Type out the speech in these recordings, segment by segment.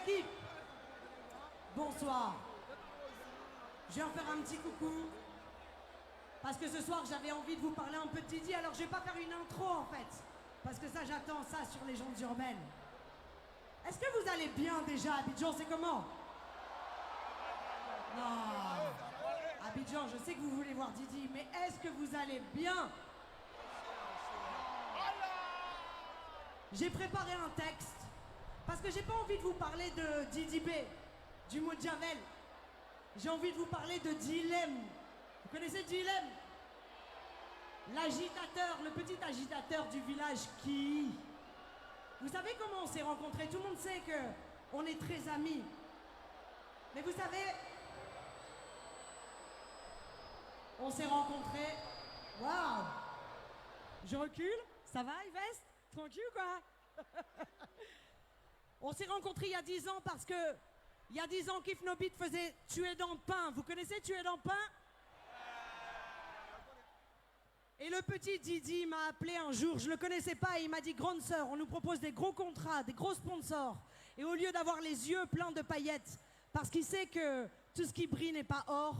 L'équipe, bonsoir. Je vais en faire un petit coucou. Parce que ce soir, j'avais envie de vous parler un peu de Didi, alors je vais pas faire une intro en fait. Parce que ça, j'attends ça sur Légendes urbaines. Est-ce que vous allez bien déjà, Abidjan, c'est comment? Non. Abidjan, je sais que vous voulez voir Didi, mais est-ce que vous allez bien? J'ai préparé un texte, parce que j'ai pas envie de vous parler de Didi B, du mot Javel. J'ai envie de vous parler de Dilemme. Vous connaissez Dilemme? L'agitateur, le petit agitateur du village qui... Vous savez comment on s'est rencontrés? Tout le monde sait que on est très amis. Mais vous savez... On s'est rencontrés... Waouh! Je recule? Ça va, Yves? Tranquille, quoi? On s'est rencontrés il y a 10 ans parce que... Il y a 10 ans, Kif No Beat faisait Tuer dans le pain. Vous connaissez Tuer dans le pain? Et le petit Didi m'a appelé un jour, je le connaissais pas, et il m'a dit: grande sœur, on nous propose des gros contrats, des gros sponsors. Et au lieu d'avoir les yeux pleins de paillettes, parce qu'il sait que tout ce qui brille n'est pas or,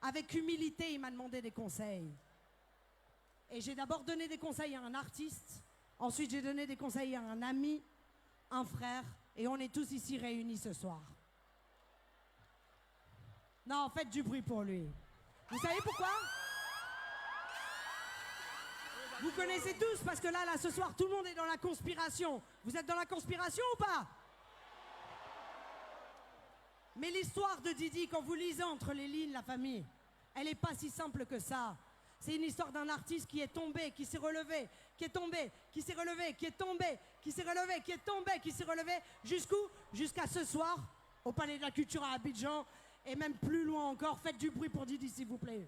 avec humilité, il m'a demandé des conseils. Et j'ai d'abord donné des conseils à un artiste, ensuite j'ai donné des conseils à un ami, un frère, et on est tous ici réunis ce soir. Non, faites du bruit pour lui. Vous savez pourquoi? Vous connaissez tous, parce que là, ce soir, tout le monde est dans la conspiration. Vous êtes dans la conspiration ou pas? Mais l'histoire de Didi, quand vous lisez entre les lignes, la famille, elle n'est pas si simple que ça. C'est une histoire d'un artiste qui est tombé, qui s'est relevé, qui est tombé, qui s'est relevé, qui est tombé, qui s'est relevé, qui est tombé, qui s'est relevé. Jusqu'où? Jusqu'à ce soir, au Palais de la Culture à Abidjan, et même plus loin encore. Faites du bruit pour Didi, s'il vous plaît.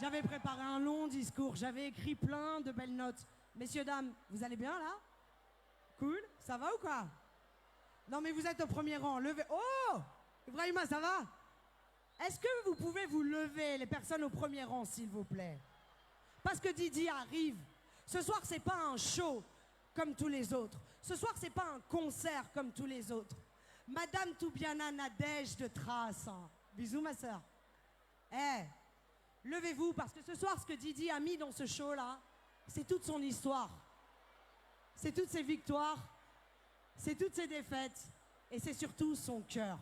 J'avais préparé un long discours, j'avais écrit plein de belles notes. Messieurs, dames, vous allez bien là? Cool? Ça va ou quoi? Non mais vous êtes au premier rang, levez... Oh! Ibrahima, ça va? Est-ce que vous pouvez vous lever, les personnes au premier rang, s'il vous plaît? Parce que Didi arrive. Ce soir, c'est pas un show comme tous les autres. Ce soir, c'est pas un concert comme tous les autres. Madame Toubiana Nadège de Trace. Bisous, ma sœur. Levez-vous, parce que ce soir, ce que Didi a mis dans ce show-là, c'est toute son histoire. C'est toutes ses victoires, c'est toutes ses défaites, et c'est surtout son cœur.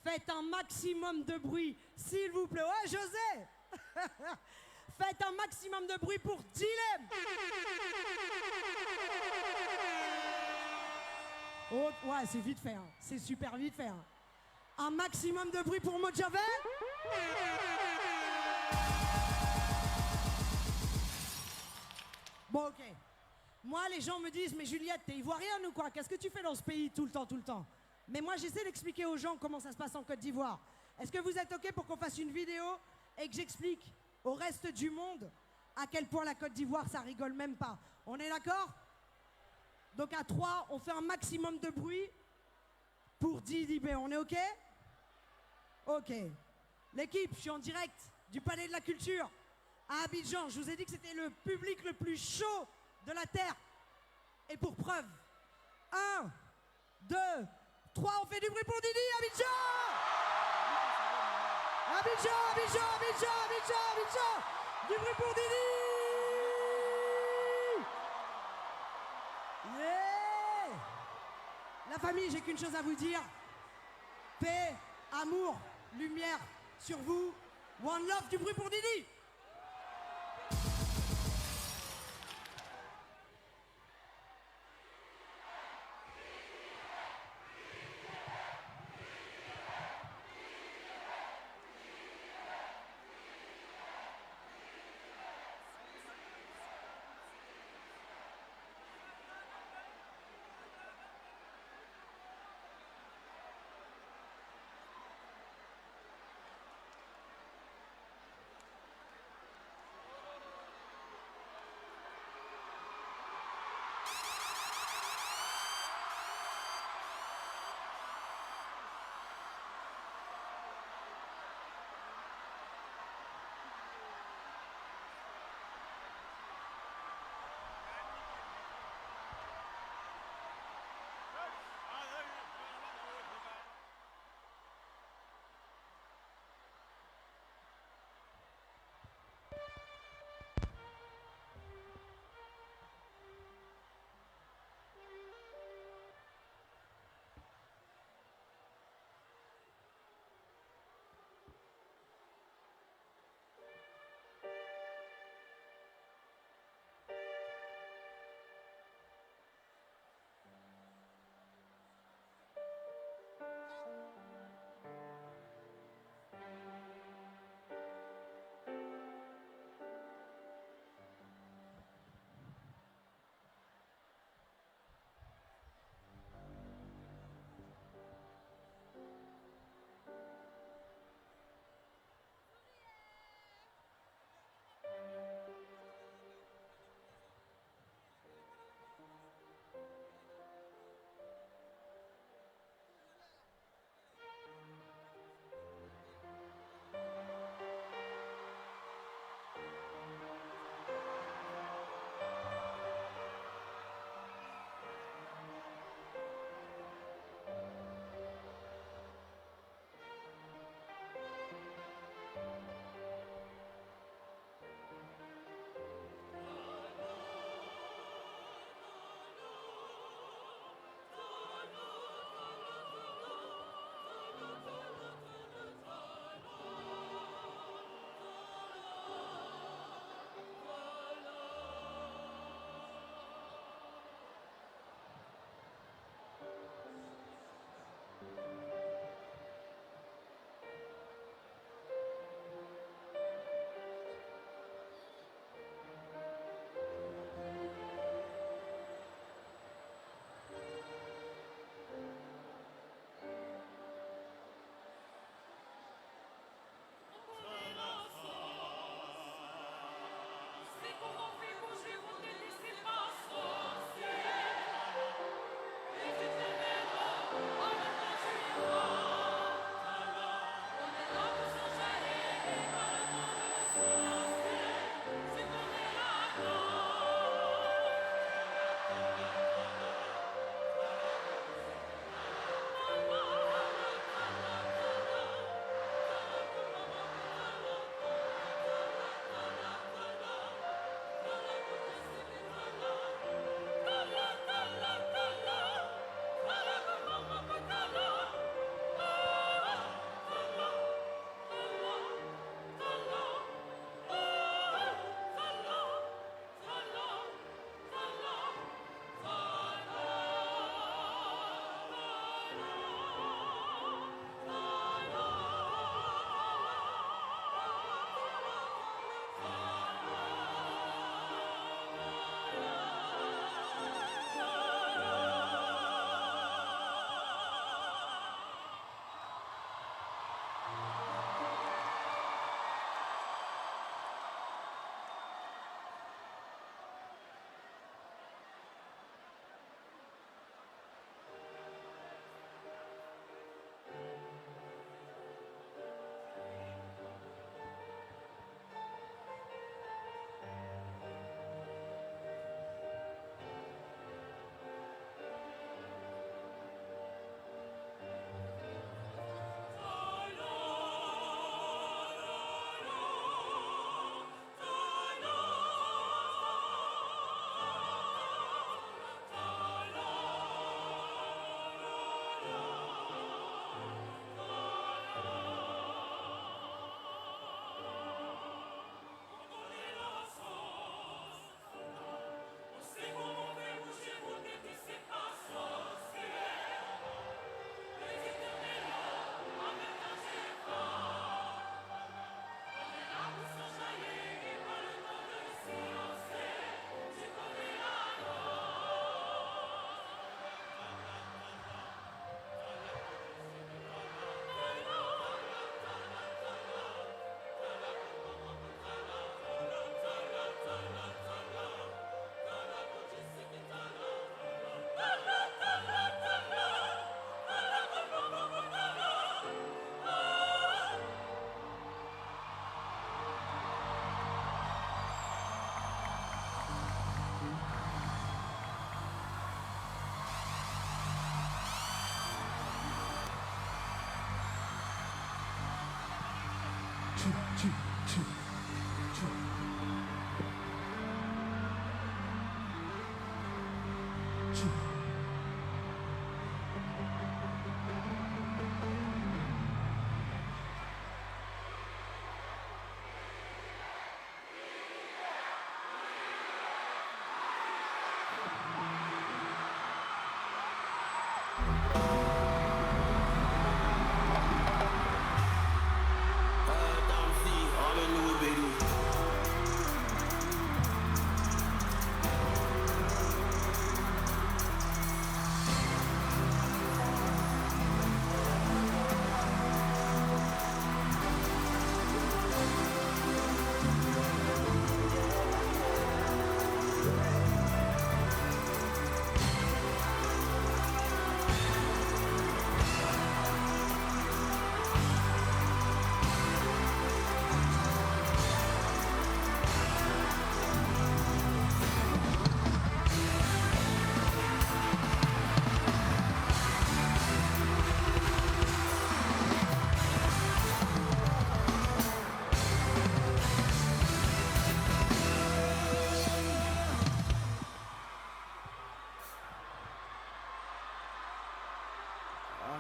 Faites un maximum de bruit, s'il vous plaît. Ouais, José! Faites un maximum de bruit pour Dilemme! Oh, ouais, c'est vite fait, hein. C'est super vite fait. Hein. Un maximum de bruit pour Mojavel! Bon, ok. Moi, les gens me disent: mais Juliette, t'es ivoirienne ou quoi? Qu'est-ce que tu fais dans ce pays tout le temps, tout le temps? Mais moi, j'essaie d'expliquer aux gens comment ça se passe en Côte d'Ivoire. Est-ce que vous êtes ok pour qu'on fasse une vidéo et que j'explique au reste du monde à quel point la Côte d'Ivoire, ça rigole même pas? On est d'accord? Donc à 3, on fait un maximum de bruit pour Didi B. On est ok? Ok. L'équipe, je suis en direct du Palais de la Culture à Abidjan. Je vous ai dit que c'était le public le plus chaud de la Terre. Et pour preuve, 1, 2, 3, on fait du bruit pour Didi, Abidjan! Abidjan, Abidjan, Abidjan, Abidjan, Abidjan! Du bruit pour Didi! Yeah! La famille, j'ai qu'une chose à vous dire. Paix, amour, lumière sur vous. One love, du bruit pour Didi!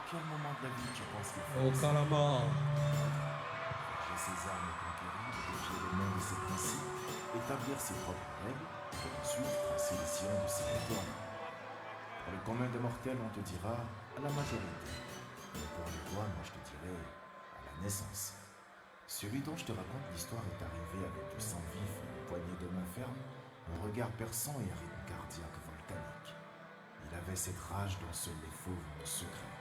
quel moment de la vie tu penses qu'il faut Aucun la mort. j'ai ses armes et conquérir, défier le monde et ses principes, établir ses propres règles, et ensuite tracer les sillons de ses étoiles. Pour le commun des mortels, on te dira à la majorité. Mais pour les rois, moi je te dirais à la naissance. Celui dont je te raconte l'histoire est arrivé avec du sang vif, une poignée de main ferme, un regard perçant et un rythme cardiaque volcanique. Il avait cette rage dont seuls les fauves ont le secret.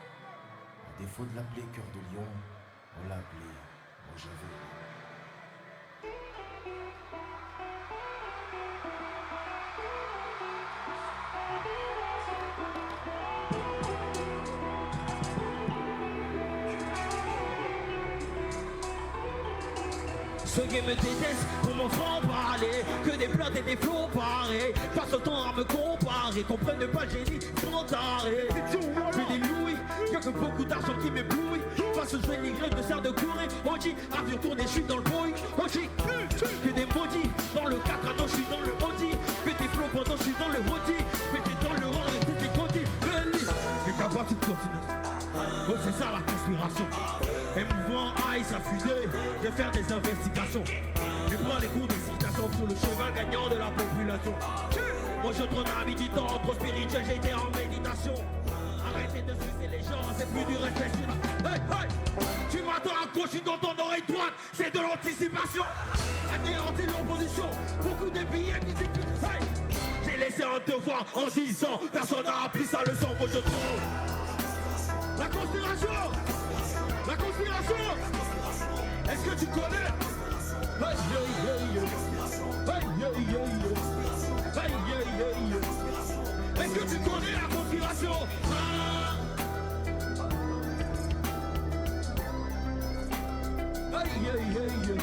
À défaut de l'appeler cœur de lion, on l'a appelé Mojave. Ceux qui me détestent pour mon franc-parler, que des plaintes et des flots parés, passe le temps à me comparer, comprennent pas le génie sans arrêt. J'ai des louis, y'a que beaucoup d'argent qui m'éblouit. Face au jeu nigré de serre de courir, on dit avion tourné, je suis dans le Boeing. On dit que des maudits, dans le 4 à je suis dans le Audi. Fais tes flots pendant je suis dans le Audi. Fais tes dans le rang et t'es condis. Les capacités de continuer. Oh, c'est ça la conspiration. Émouvant, aïe, sa fusée, de faire des investigations. Je prends les cours de citation sur le cheval gagnant de la population. Moi je trône à midi temps, trop spirituel, j'étais en méditation. Arrêtez de sucer les gens, c'est plus du respect. Hey, hey, tu m'attends à gauche, dans ton oreille droite, c'est de l'anticipation. Anéantir l'opposition, beaucoup de billets qui s'écoutent. Hey, j'ai laissé un devoir en 10 ans, personne n'a appris sa leçon, moi je trouve. La conspiration! La conspiration! Est-ce que tu connais? Aïe aïe aïe aïe aïe aïe aïe aïe. Est-ce que tu connais la conspiration? Aïe aïe aïe aïe aïe aïe.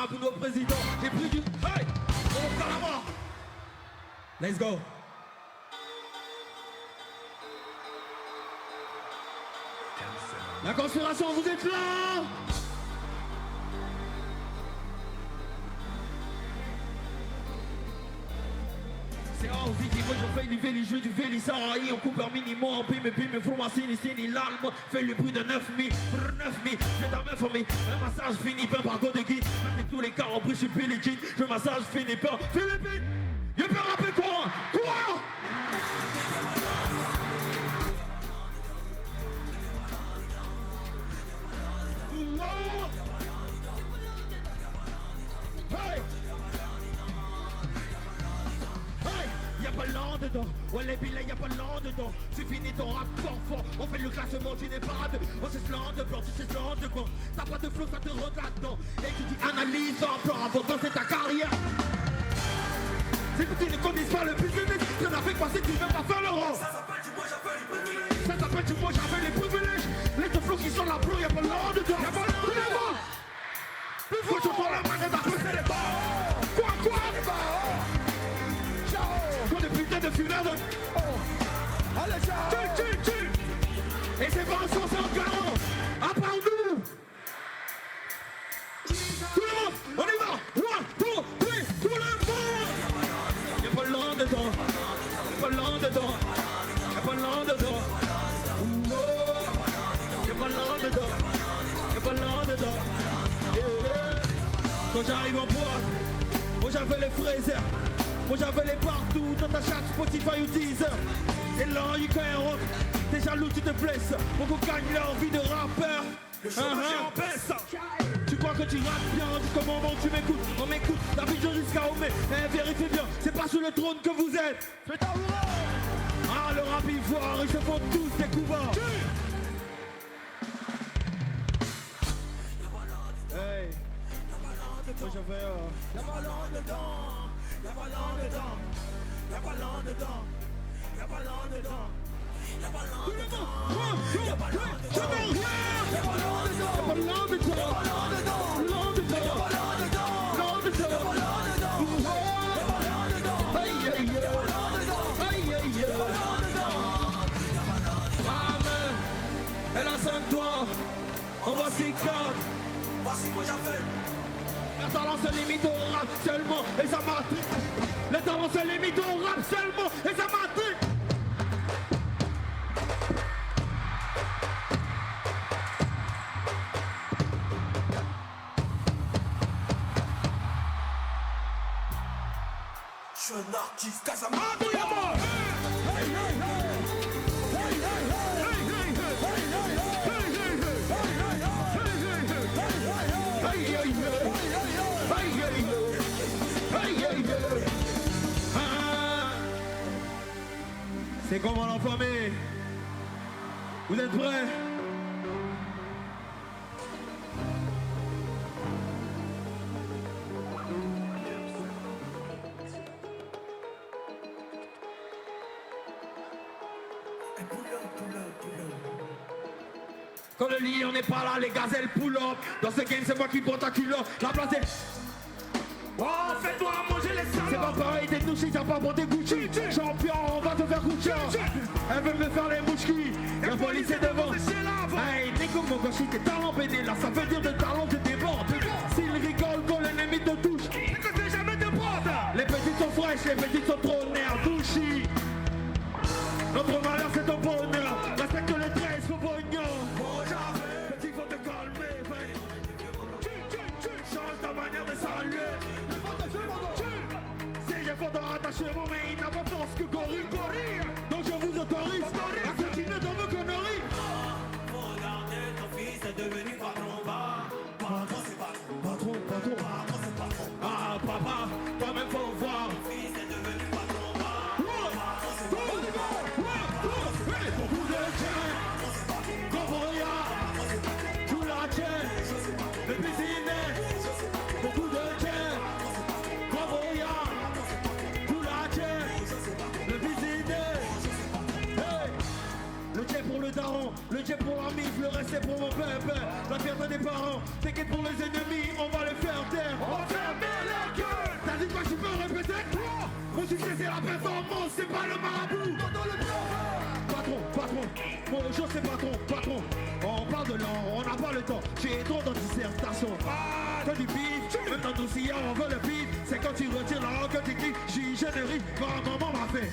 Pour nos présidents, j'ai pris du... Hey! On va la mort. Let's go. La conspiration, vous êtes là? C'est en vite, moi je fais du véli, je du véli, ça raille, on coupe un minimum, en pime, faut sini, l'alme, fait le bruit de 9000, 9000, j'ai ta meuf en mi, un massage fini, pas par code de guide, même tous les cas en pris, je suis Philippine, je massage fini, pas Philippine, je peux rappeler quoi? Quoi? Hey! Hey! Y'a pas l'an de dedans. Ouais, les billets, y'a pas de land dedans. Tu finis ton rap fort. On fait le classement, tu n'es pas rapide. On se slant de blanc, tu sais slant de blanc. T'as pas de flow, ça te regarde dedans. Et tu dis analyse en plan avant de ta carrière. C'est que tu ne connais pas le business. Tu n'as fait passer, tu ne veux pas faire le rang. Ça s'appelle du moi, j'appelle les privilèges. Ça s'appelle du moi, j'appelle les privilèges. Les deux flots qui sont là, blanc, y'a pas de land dedans. Y'a pas de land dedans. Faut que tu prends la main et t'as les barres. Quoi les barres. Ciao. Des putains de fumeurs de... Oh. Allez, ciao. Tu. Et c'est pas un sens, c'est un garant. À part nous. Tout le monde, on y va. 1, 2, 3, tout le monde. Y'a pas de land dedans. Y'a pas de land dedans. Y'a pas de land dedans. Y'a pas de land dedans. Y'a pas de land dedans. Quand j'arrive en boîte, moi j'avais les fraiseurs. Moi j'avais les partout, dans ta chatte Spotify ou Deezer. Et là, il quand t'es jaloux, tu te blesses. Beaucoup gagnent leur vie de rappeur. Le chômage en baisse. Tu crois que tu rappes bien, du comment tu m'écoutes. On m'écoute, la vision jusqu'à Omé. Eh, vérifie bien, c'est pas sous le trône que vous êtes. Fais ta roue. Ah, le rap ivoire, ils se font tous des coups bas. Hey. Moi j'avais y'a pas l'an dedans, y'a pas l'an dedans, y'a pas l'an dedans, y'a pas l'an dedans, y'a pas l'an dedans, y'a pas l'an dedans, y'a pas l'an dedans, y'a pas l'an dedans, y'a pas l'an dedans, y'a pas l'an dedans, y'a pas l'an dedans, aïe aïe aïe, aïe aïe, amen. Elle a 5 doigts, on va s'y cadre. Voici moi j'appelle. Les talents se limitent au rap seulement et ça m'attrite. Les talents se limitent au rap seulement et ça m'attrite. Je suis un artiste Casamance. C'est comment la famille? Vous êtes prêts? Quand le lion n'est pas là, les gazelles pull up. Dans ce game, c'est moi qui porte ta culotte. La place est... Oh, fais-toi manger les salades. C'est pas pareil, t'es touché, t'as pas porté Gucci. Champion, on va te faire coucher. Elle veut me faire les mouchkis. La police est devant. Hey, Nico, mon gauche, t'es talent pédé. Là, ça veut dire de talent que déborde. S'il rigole quand l'ennemi te touche, c'est que c'est jamais de prendre. Les petites sont fraîches, les petites sont trop nerfs. Notre malheur, c'est ton bonheur. Respecte les 13, faut pognon. Petit, faut te calmer. Change ta manière de saluer. Si j'ai fort de rattachement, mais il n'a pas force que gorille. Donc je vous autorise à continuer dans vos conneries. Faut regarder, ton fils est devenu patron. Patron, c'est patron. Patron. Patron, c'est patron. Ah, papa, toi-même faut voir. Ton fils est devenu patron. Patron, c'est patron. Beaucoup de tiens, Gomboya, tout la tiens, le business. Beaucoup de tiens, Gomboya, tout la tiens, le business. Hey, le jet pour le daron, le jet pour la mif, le reste c'est pour mon pépé. La fierté des parents, t'inquiète pour les ennemis, on va les faire taire. On va fermer la gueule. T'as dit quoi, tu peux répéter? Mon succès c'est la performance, c'est pas le marabout. Patron, mon jour c'est patron. On parle de l'or, on n'a pas le temps. J'ai trop dans dissertation. Quand du bif, même dans ton sillon, on veut le bif. C'est quand tu retires la langue que tu cliques. J'y générie, quand maman m'a fait.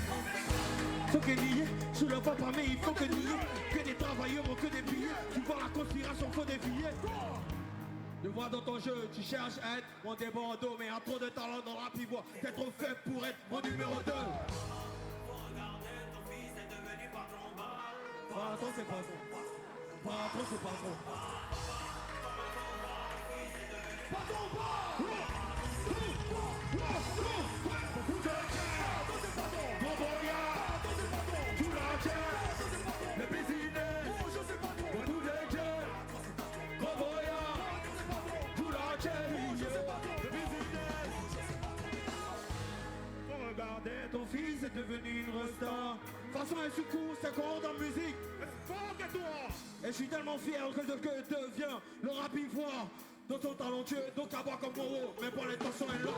Faut que nier, sous le papa, mais il faut que nier. Que des travailleurs ont que des billets. Tu vois la conspiration, faut des billets. Je vois dans ton jeu, tu cherches à être mon débordeau. Mais a trop de talent dans la pivoine. T'es trop faible pour être mon numéro 2. Patron, c'est patron. Patron, c'est patron. Patron, les secours, c'est encore en musique. Fuck et toi. Et je suis tellement fier que devient le rap ivoire. D'autres sont talentueux, d'autres à boire comme Moro. Mais pour l'intention est là.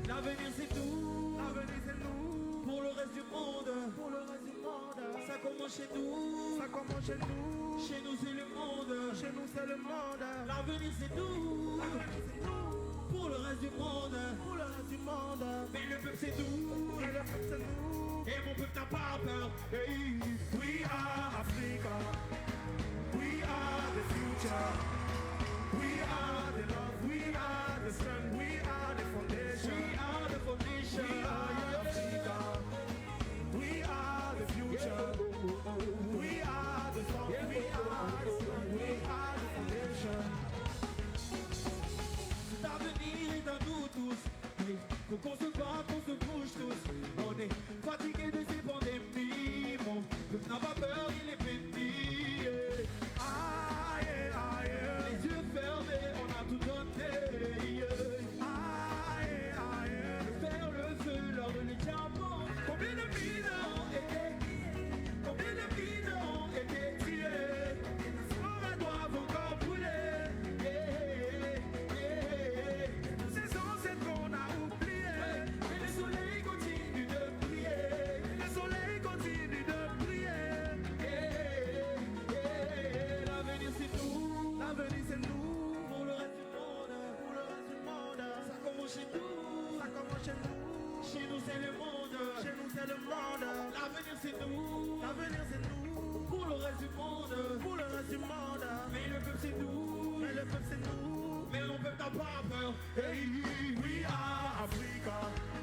L'avenir c'est nous, pour le reste du monde, ça commence chez nous, chez nous c'est le monde, l'avenir c'est nous, pour le reste du monde, mais le peuple c'est nous, et mon peuple n'a pas peur. Hey. We are Africa. We are the future. We are the love. We are the strength. We are the foundation. We are the foundation. We are Africa. We are the future. We are the song. We are the strength. We are the foundation. Cet avenir est à nous tous. Oui, faut qu'on se batte, qu'on se bouge tous. On est fatigué de ces pandémies. Mon peuple n'a pas peur, il est béni. Les yeux fermés, on a tout donné. Faire le feu, leur les diamants. Combien de mines ont été tués? Les forêts doivent encore brûler. Ces ancêtres qu'on a oubliés. Et le soleil continue de briller. Le soleil continue de briller. L'avenir c'est nous, L'avenir c'est nous. pour le reste du monde, ça commence chez nous, chez nous c'est le monde, l'avenir c'est nous, pour le reste du monde, mais le peuple c'est nous, mais mon peuple n'a pas peur. Hey. We are Africa.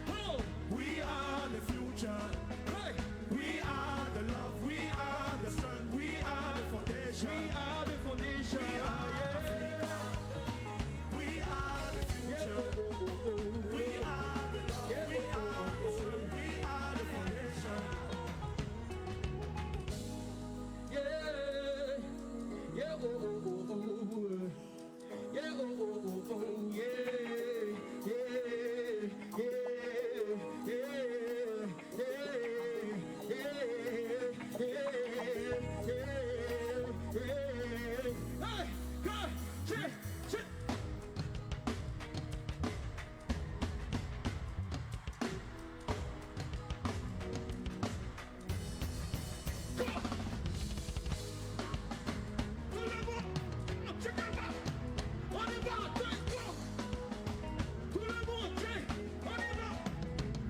Oh. We are the future. Hey. We are the love. We are the strength. We are the foundation. We are the foundation. We are Africa. We are the future. We are the love. We are the strength. We are the foundation. Yeah, yeah, oh, oh, oh, oh. Yeah, oh, oh, oh, oh, yeah, yeah, yeah, yeah, yeah, yeah. Hey, go, shit, shit. We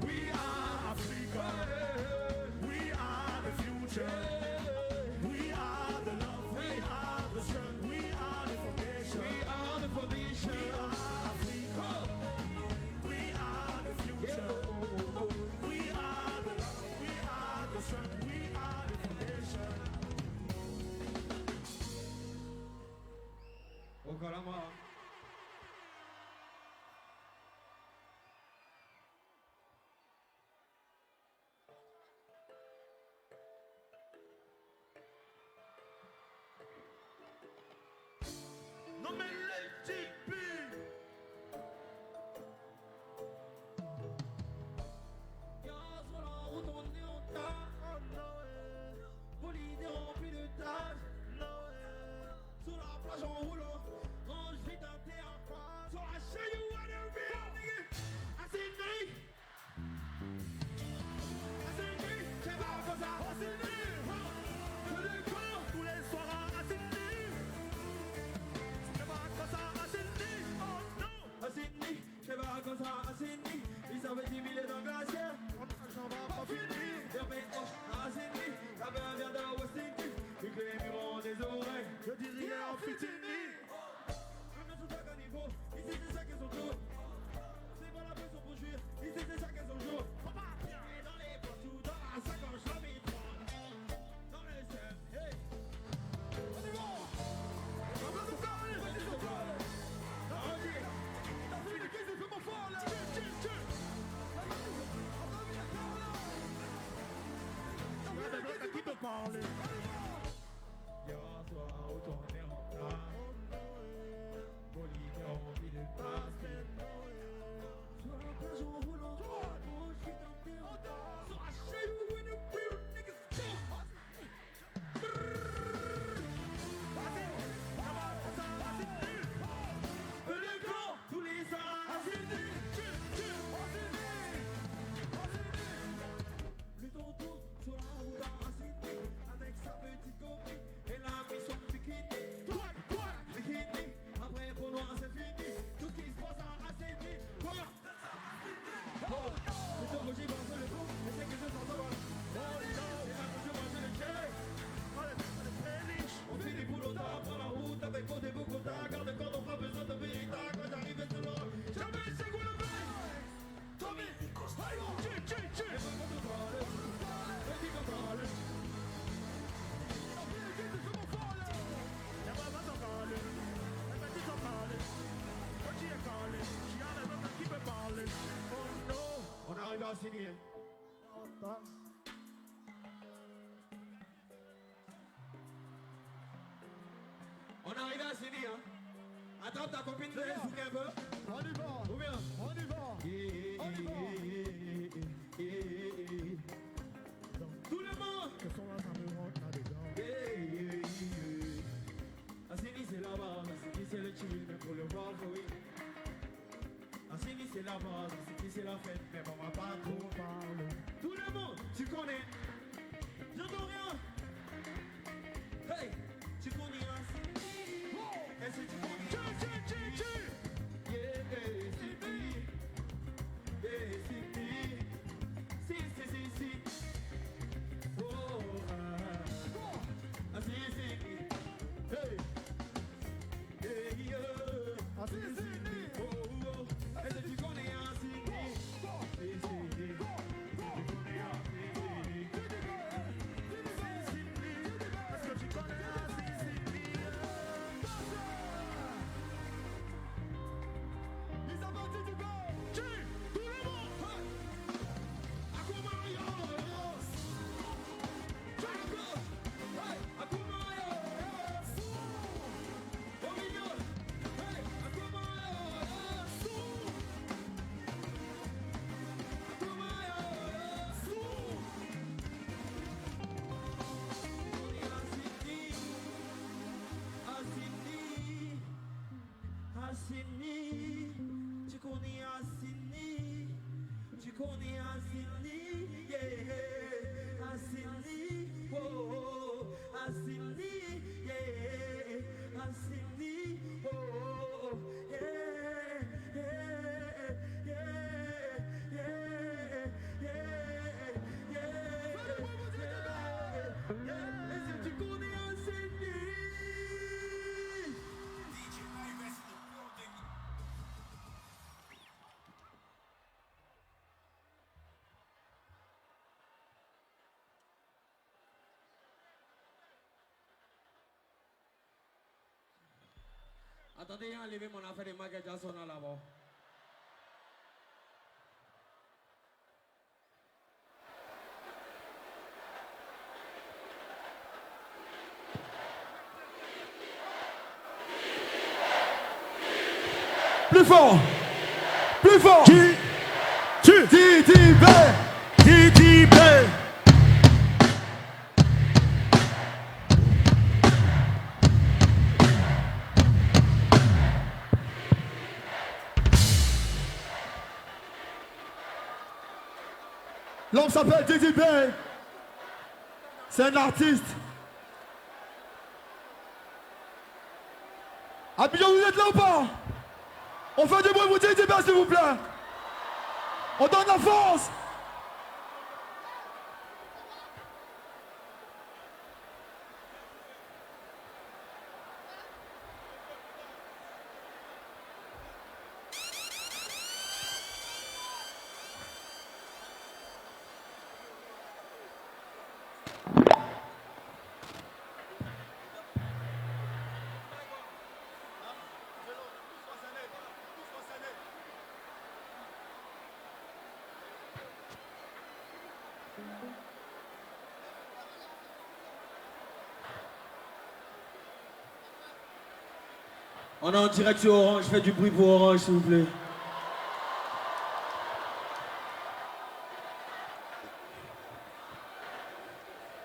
are Africa. We are the future. We are the love. We are the strength. We are the foundation. We are the foundation. We are Africa. We are the future. We are the love. We are the strength. We are the foundation. Oh, caramba. j'avais 10 000 dans le glacière. J'en vais pas finir. Fermé, à Sydney. J'avais un verre de West Indies. Et que les murs ont des oreilles. Je dis rien en fitini. On a tout à niveau. Ici, c'est ça qu'ils sont tous. C'est pas la pression pour jouir. Ici, c'est ça qu'ils sont jours. Et dans les poches ou dans la sacoche, la mitra. Dans les cerfs, hey. On y va. On va tout faire. Vas-y, tout faire. T'as vu les kids, ils font mon fort là. Qui peut parler? Hier soir, retourné en place. Bolivie a envie de passer. Sur la plage, on roule en droite. Oh, je suis dans tes retards. So I show you when the real niggas go. Le grand, tous les le tonton sur la route à Sydney avec sa petite copine et la mission bikini. Bikini, après pour nous c'est fini. Tout ce qui se passe à Sydney. C'est ton que j'y pense le coup, et c'est que je sens ça va. C'est là que je mange le chèque. On fait des boulots tard, prend la route avec vos débouts tard. Garde quand on fera besoin de vérité. Quand j'arrive sur l'or, jamais c'est quoi le fait. Tommy, on arrive à signer. On arrive à signer. Attrape ta copine de souk un peu. On y va. Ou bien On y va. On y va. tout le monde. Que son là, ça me rentre là-dedans. Assini c'est la base, Assini c'est le chill, mais pour le voir, oui. Assini c'est la base, Assini c'est la fête, mais on va pas trop parler. Tout le monde, tu connais. J'entends rien. Hey, tu connais Assini. Est-ce que tu connais? Yeah, Assini. Yeah, Assini. Si. Oh, Assini. Hey. Est-ce que tu connais Assini? Assini, tu connais Assini, tu connais Assini, yeah, Assini, oh, Assini, yeah, Assini, oh, yeah, est-ce que tu connais Assini? Attendez, enlevez mon affaire de Michael Jackson là-bas. Plus fort. Plus fort. DDB. L'homme s'appelle DDB. C'est un artiste. Abidjan, vous êtes là ou pas? On fait du bruit pour DDB s'il vous plaît. On donne la force. On est en direct sur Orange, faites du bruit pour Orange s'il vous plaît.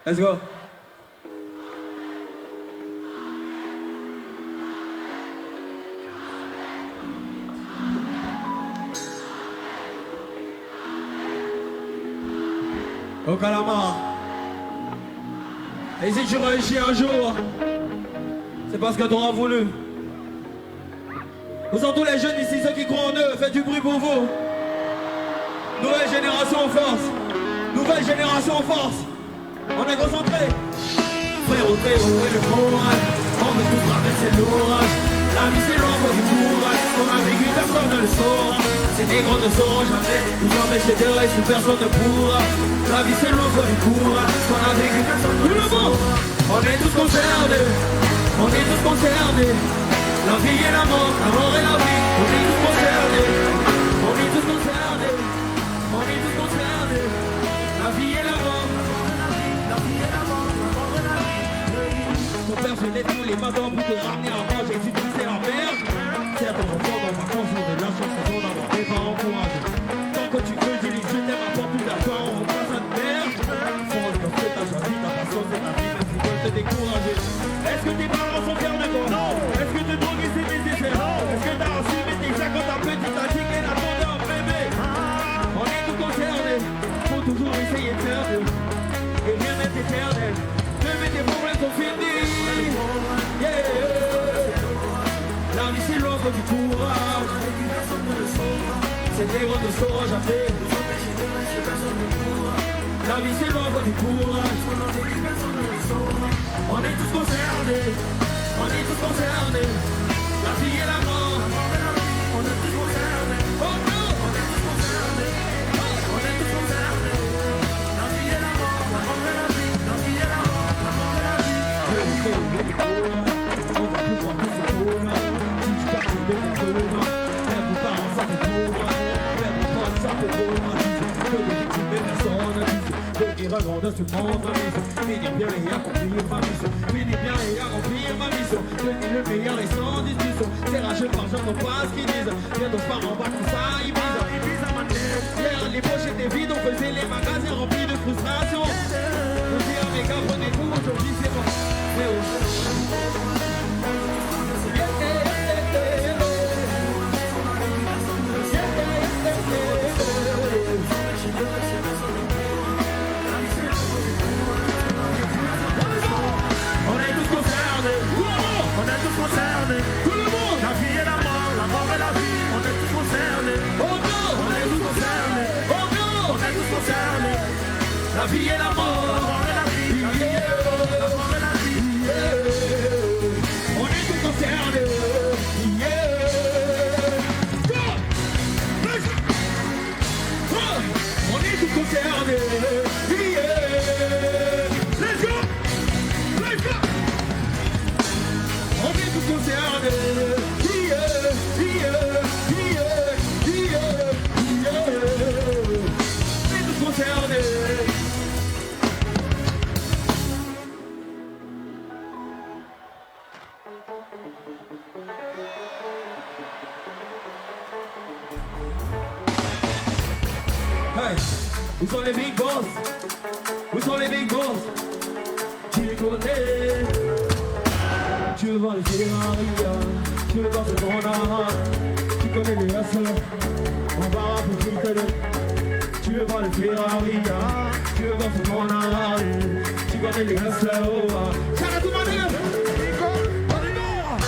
Let's go. Au calamar. Et si tu réussis un jour, c'est parce que t'auras voulu. Vous tous les jeunes ici, ceux qui croient en eux, faites du bruit pour vous. Nouvelle génération en force. Nouvelle génération en force. On est concentrés. Frérot, frérot, et le courage. On veut tous traverser l'orage. La vie c'est loin, faut du courage. On a vécu, personne ne le saura. Ces négros ne sauront jamais nous empêcher de rester, personne ne pourra. La vie c'est loin, faut du courage. On a vécu, personne ne le saura. On est tous concernés. On est tous concernés. La vie et la mort et la vie, on est tous concernés. On est tous concernés. On est tous concernés. La vie et la mort, la vie et la mort et la vie. Ton père se lève tous les matins pour te ramener à manger et tu te sais la merde. Certes, on prend dans vacances, on est la chance d'avoir des parents courageux. Tant que tu veux, je dis je t'aime, apporte tout d'argent, on passe à te merde. Fonce dans ce que t'as choisi, ta patience et ta vie, même s'ils veulent te décourager. Est-ce que tes parents sont fiers de toi? Non. Est-ce que te droguer c'est des effets? Non. Est-ce que t'as reçu tes sacs quand t'as petit t'as dit qu'elle attendait un bébé? On est tous concernés, faut toujours essayer de faire mieux. Et rien n'est éternel, demain tes problèmes sont finis. Yeah. La vie c'est loin, faut du courage. C'est des gros ne sauront jamais. La vie c'est loin, faut du courage. On est tous concernés, on est tous concernés. La vie et la mort, on est tous concernés. Oh non, on est tous concernés, on est tous concernés. La vie et la mort, la mort et la vie. La vie et la mort, la mort et la vie. On va plus voir tout ce qu'on a. Si tu perds tout de ton même vos parents ça fait trop mal. Même vos potes ça fait trop mal. Que des victimes et personne. Venir à grandeur ce monde, ma mission. Finir bien et accomplir ma mission. Finir bien et accomplir ma mission. Devenir le meilleur et sans discussion. C'est rageux par gens, non pas ce qu'ils disent. Bientôt je pars en vacances à Ibiza. Hier les poches étaient vides, on faisait les magasins remplis de frustration. Je dis à mes gars, prenez tout, aujourd'hui c'est bon. Mais concernés. Tout le monde. La vie et la mort et la vie. On est tous concernés. Oh non. On est tous concernés. Oh non. On est tous concernés. La vie et la mort et la vie. La vie et la mort et la vie. Yeah. On est tous concernés. Yeah. Go. Let's go. On est tous concernés. Yeah. Let's go. Let's go. On est tous concernés. On est tous concernés. Hey, où sont les big boss? Où sont les big boss? Tu les connais? Tu veux voir les Ferrari, tu veux voir ce qu'on a. Tu connais les hustlers, on va rapper qui connaît. Tu veux voir les Ferrari, tu veux voir ce qu'on a. Tu connais les hustlers, shout out to my nigga.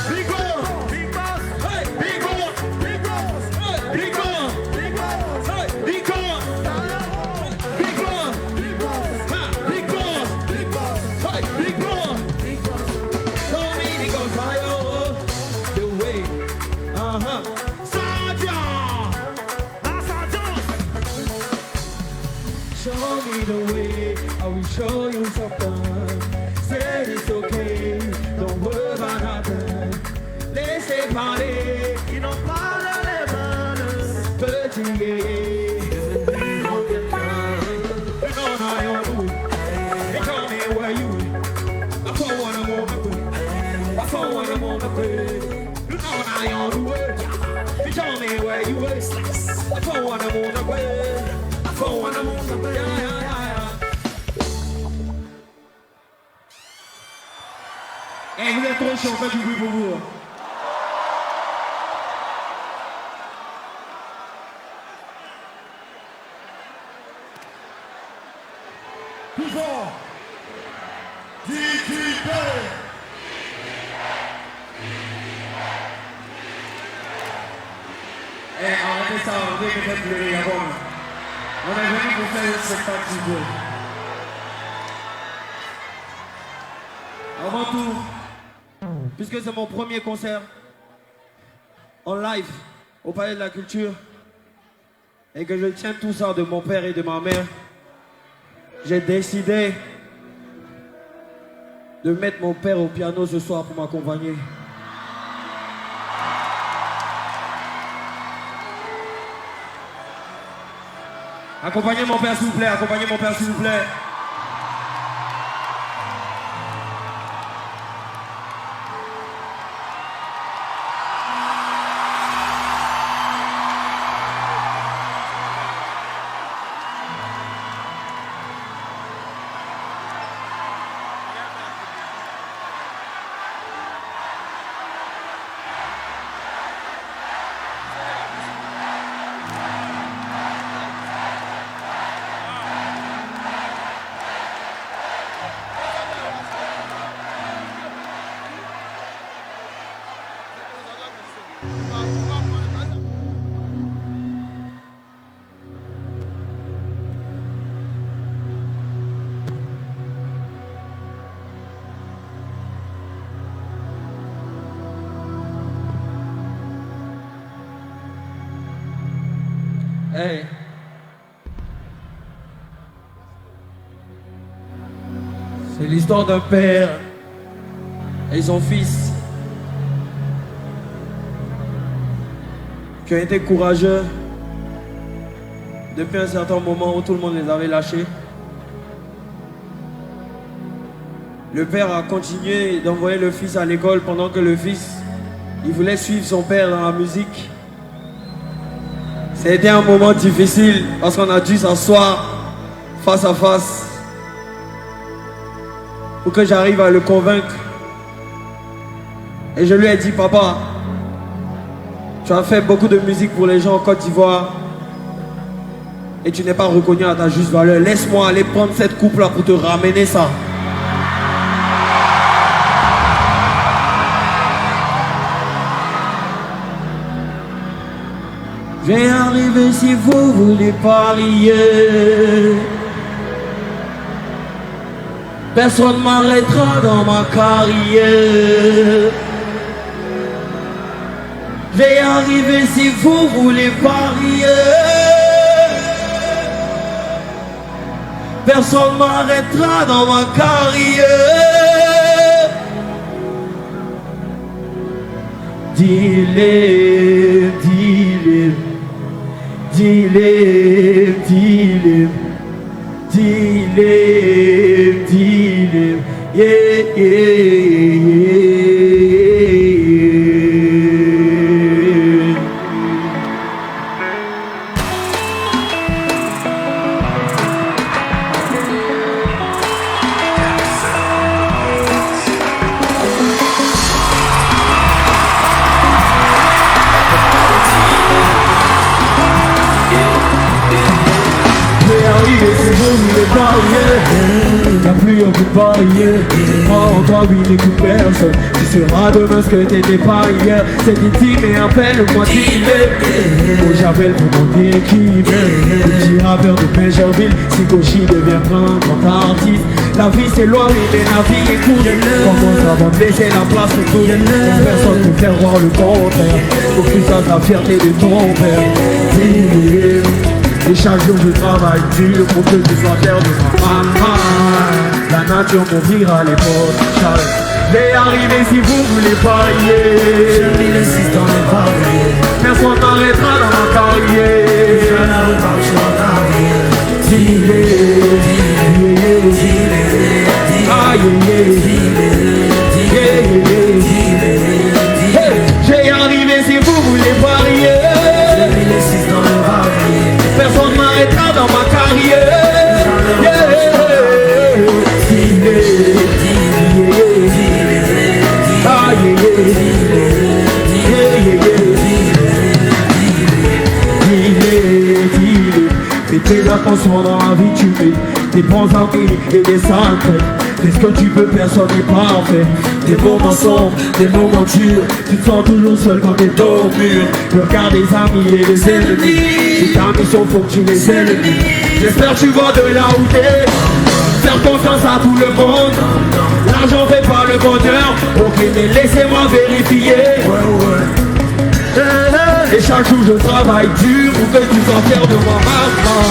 Big boss, big boss, hey, big boss, big boss, hey, big boss, big boss, hey, big boss. matin. Laissez parler, Ils n'ont pas les balles. petit guerrier. You know now you're good. You tell me where you at. I phone when I'm on my way. I phone when I'm on my way. You know now you're good. You tell me where you at. I phone when I'm on the way. I phone when I'm on the way. Yeah, yeah, yeah, yeah. Hey, vous êtes trop chaud, faites du bruit pour vous. Plus fort. DTP. Eh, arrêtez ça, on dit que faites pleurer avant. On est venu pour faire un spectacle du beau. Avant tout, puisque c'est mon premier concert en live au Palais de la Culture et que je tiens tout ça de mon père et de ma mère, j'ai décidé de mettre mon père au piano ce soir pour m'accompagner. Accompagnez mon père s'il vous plaît, accompagnez mon père s'il vous plaît. Hey. C'est l'histoire d'un père et son fils qui ont été courageux depuis un certain moment où tout le monde les avait lâchés. Le père a continué d'envoyer le fils à l'école pendant que le fils, il voulait suivre son père dans la musique. C'était un moment difficile parce qu'on a dû s'asseoir face à face pour que j'arrive à le convaincre. Et je lui ai dit, papa, tu as fait beaucoup de musique pour les gens en Côte d'Ivoire et tu n'es pas reconnu à ta juste valeur. Laisse-moi aller prendre cette coupe-là pour te ramener ça. Je vais arriver si vous voulez parier. Personne ne m'arrêtera dans ma carrière. Je vais arriver si vous voulez parier. Personne ne m'arrêtera dans ma carrière. Dis-les, dis-les. Dis-les, dis-les, dis-les, dis-les, yeah, yeah, y'a plus aucune barrière. Moi en toi, oui, n'écoute personne. Tu seras demain ce que t'étais pas hier. C'est intime et appelle-moi Timé. Moi j'appelle pour mon équipe. Petit rappeur de Pégerville. Si Gauchy devient un grand artiste. La vie c'est loin, oui, mais la vie est courte. Comment ça va me laisser la place pour tout. Personne pour faire voir le contraire. Faut que tu fasses la fierté de ton père. Et chaque jour je travaille dur pour que tu sois fier de ma maman. La nature m'ouvrira les portes. J'ai arrivé si vous voulez parier. J'ai mis les 6 dans les paris. Personne n'arrêtera dans ma carrière. Je la reparle sur la carrière. J'ai arrivé si vous voulez parier. J'ai mis les 6 dans les paris. Personne m'arrêtera dans ma carrière. Fais très attention dans la vie, tu mets des bons amis et des sacrés. Fais ce que tu peux, personne n'est parfait. Des moments sombres, des moments durs. Tu te sens toujours seul quand t'es dos au mur. Le regard des amis et des ennemis. Et ta mission, faut que tu les ennemis. J'espère que tu vois de là où t'es. Faire confiance à tout le monde. L'argent fait pas le bonheur. Ok, mais laissez-moi vérifier. Et chaque jour je travaille dur pour que tu sois fier de moi, maman.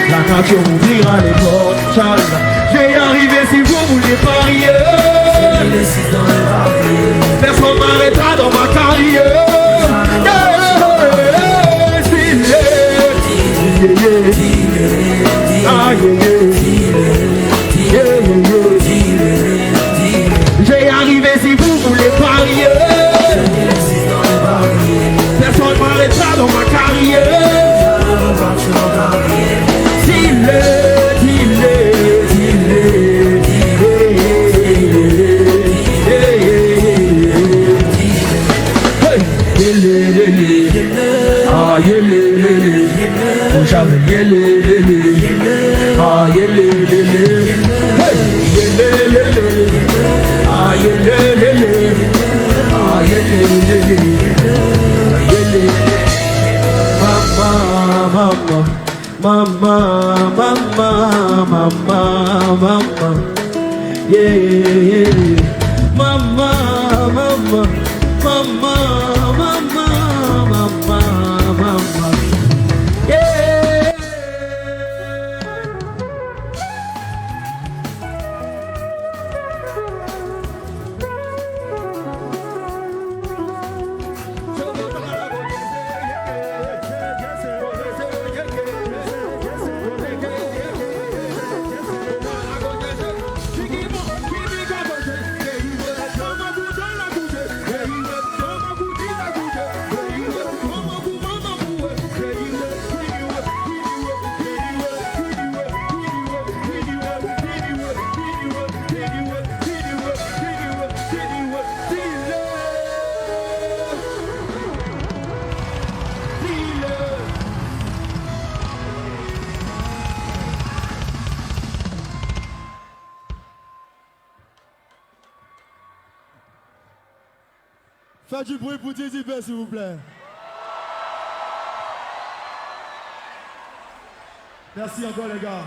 La nature ouvrira les portes, j'ai arrivé si vous voulez parier. J'ai mis les 6 dans les paris. Personne m'arrêtera dans ma carrière. J'ai arrivé si vous voulez parier. Personne m'arrêtera dans ma carrière. Mama, mama, mama, mama, yeah, yeah. Mama, mama, mama, mama, mama, mama, yeah. Faites du bruit pour Dizzy Bell, s'il vous plaît. Merci encore, les gars.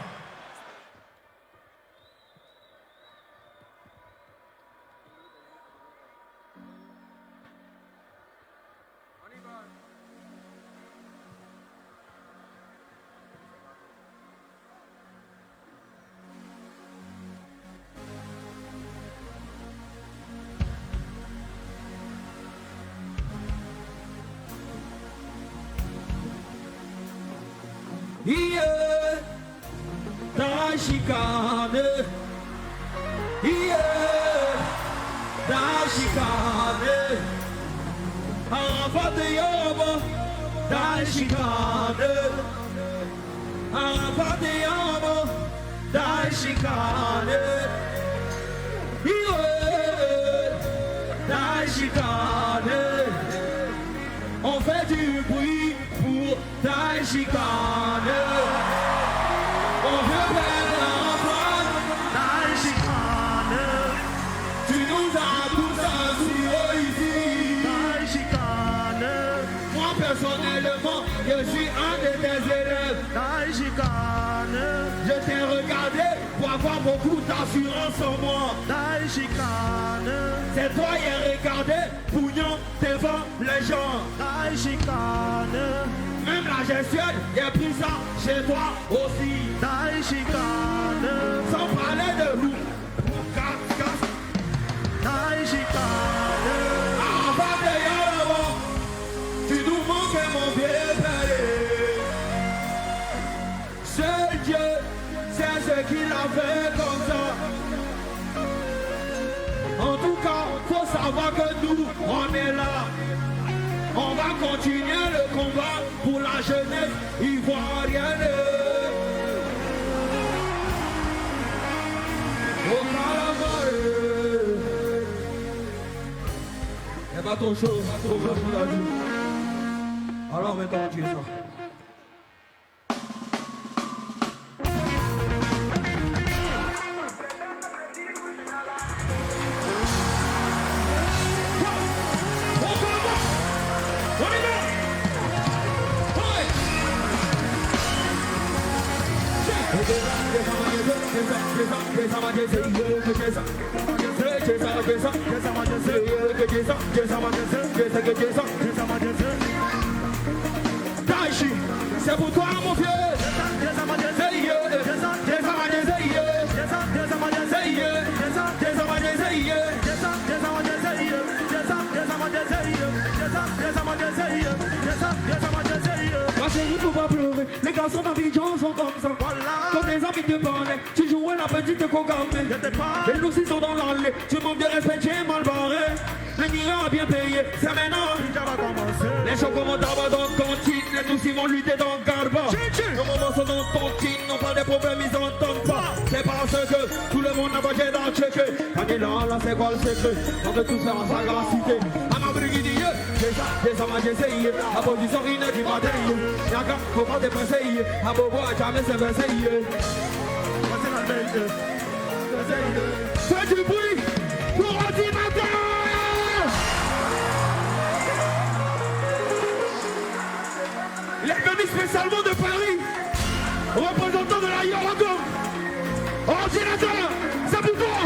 Yeah, da chicane. Yeah, da chicane. Arafat yama, da chicane. Arafat yama, da chicane. Yeah, da chicane. On fait du bruit pour ta chicane. On veut faire l'enfant ta chicane. Tu nous as tous assurés ici. Ta chicane. Moi personnellement, je suis un de tes élèves. Ta chicane. Je t'ai regardé pour avoir beaucoup d'assurance en moi. Ta chicane. C'est toi qui as regardé, Pougnon devant les gens. Ta chicane. Même la gestionne, j'ai pris ça chez toi aussi. Ta chicane. Sans parler de nous. Ta chicane. Avant de y aller, tu nous manques mon vieux père. Seul Dieu, c'est ce qu'il a fait comme ça. En tout cas, faut savoir que nous, on est là. On va continuer le combat pour la jeunesse ivoirienne. Au Calamare. Y'a pas trop chaud, trop chaud pour la vie. Alors maintenant, tu es ça. Taichi, c'est pour toi mon vieux. Ma chérie, faut pas pleurer. Les garçons d'Abidjan sont comme ça. Comme les amis de Barnet, tu jouais la petite cogamée. Et nous ils sont dans l'allée. Tu manques de respect, tu es mal barré. Le Nira a bien payé, c'est maintenant. Les chocoments d'abord dans le cantine. Les nous ils vont lutter dans le garba. Nos moments sont dans le cantine. On parle des problèmes, ils entendent pas. C'est parce que tout le monde a bagé dans le checké. Quand il est là, c'est quoi le secret? On veut tous faire la sagacité. À ma brigadier, j'ai ça, j'ai essayé. La position rien qui m'a délié. Y'a faut pas dépasser. À Bobo, jamais c'est versé. Fais du bruit pour ordinateur. Il est venu spécialement de Paris, représentant de la Yoragom. Ordinateur, c'est pour toi.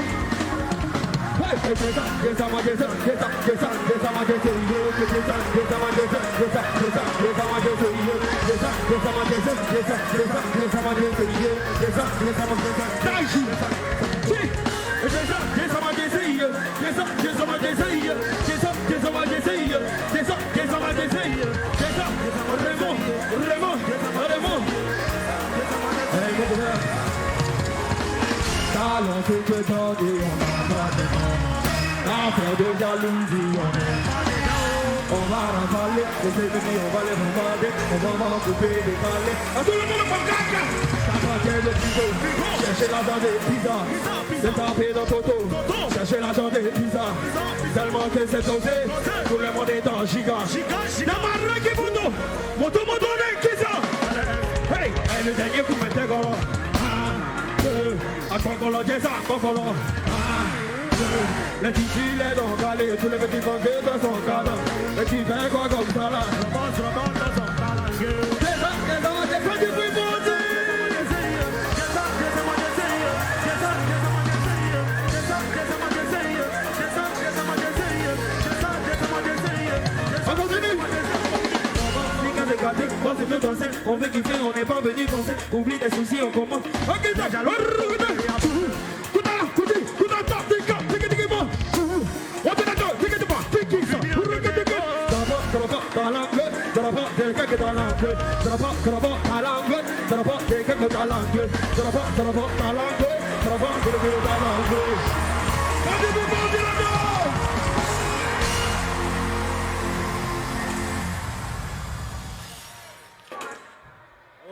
Talons que tu t'en dis, on n'a pas de nom. Affaire de jalousie, on va ravaler, les ennemis, on va les bombarder, on va couper, décaler. À tout le monde, on caca. T'as pas le frigo, cherchez l'argent des pizzas, c'est tapé dans Toto, cherchez l'argent des pizzas, tellement que c'est osé, tout le monde est en giga. Namarra qui moto, qui ça? Hey, le dernier coup, mettez gros. A Congolo, j'ai ça, Congolo. Les titulaires dans le galé, tous les petits banquiers dans son cadre. Les petits vins quoi comme ça là. C'est pas du bruit pour dire. On continue. On se fait danser, on veut kiffer, on n'est pas venu danser. Oublie des soucis, on commence. Ok, t'as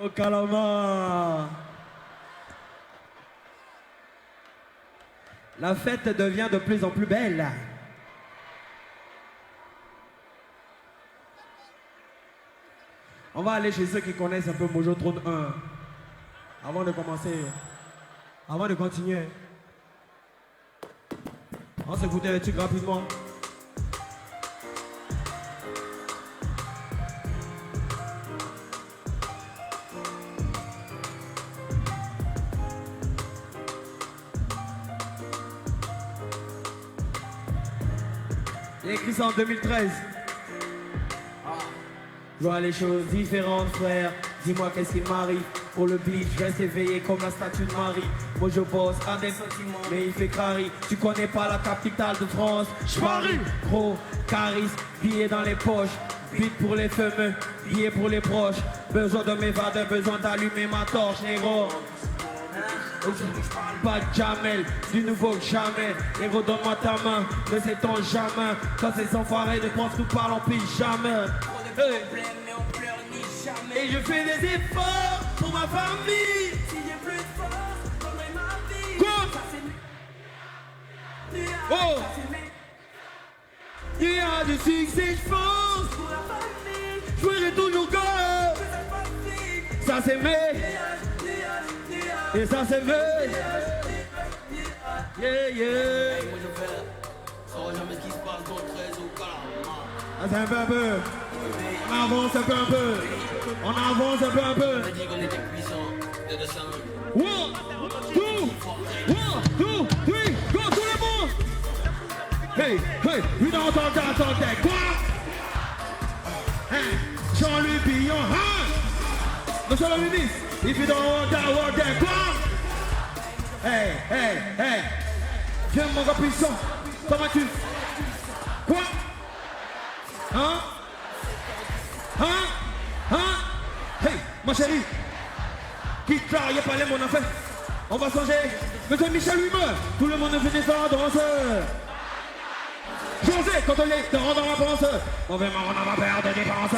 Oh Calama. La fête devient de plus en plus belle. On va aller chez ceux qui connaissent un peu Mojo Trône 1. Avant de commencer, avant de continuer, on s'écoutait les trucs rapidement. J'ai écrit ça en 2013. Je vois les choses différentes, frère. Dis-moi qu'est-ce qui m'arrive. Pour le beat, je reste éveillé comme la statue de Marie. Moi je bosse à des sentiments, mais il fait crari. Tu connais pas la capitale de France, j'parie. Gros, charisme, billets dans les poches. Beat pour les fameux, billets pour les proches. Besoin de m'évader, besoin d'allumer ma torche, négro. Pas de Jamel, du nouveau que jamais. Héros, donne-moi ta main, ne sait-on jamais. Quand ces enfoirés de profs nous parlent en pyjama. Et je fais des efforts pour ma famille. Si j'ai plus de force, donnerai ma vie. Quoi? Oh! Il y a du succès, je pense. Pour la famille, je ferai toujours comme. Ça c'est mes. Et ça c'est vrai. Yeah, yeah. Ah, c'est un peu, On avance un peu, On avance un peu. On a dit qu'on était puissant. 1, 2, 3, go, tout le monde. Hey, you don't talk that. Quoi? Hein? Jean-Louis Billon, hein? Monsieur le ministre, if you don't want that, quoi? Hey. Viens mon gars puissant. Comment tu? Quoi? Hein? Hey, ma chérie. Quitte là, y'a pas les mon affaire. On va changer. Monsieur Michel lui meurt. Tout le monde est venu faire un danseur. Changer quand on est dans la pense. On va on va perdre des dépenses.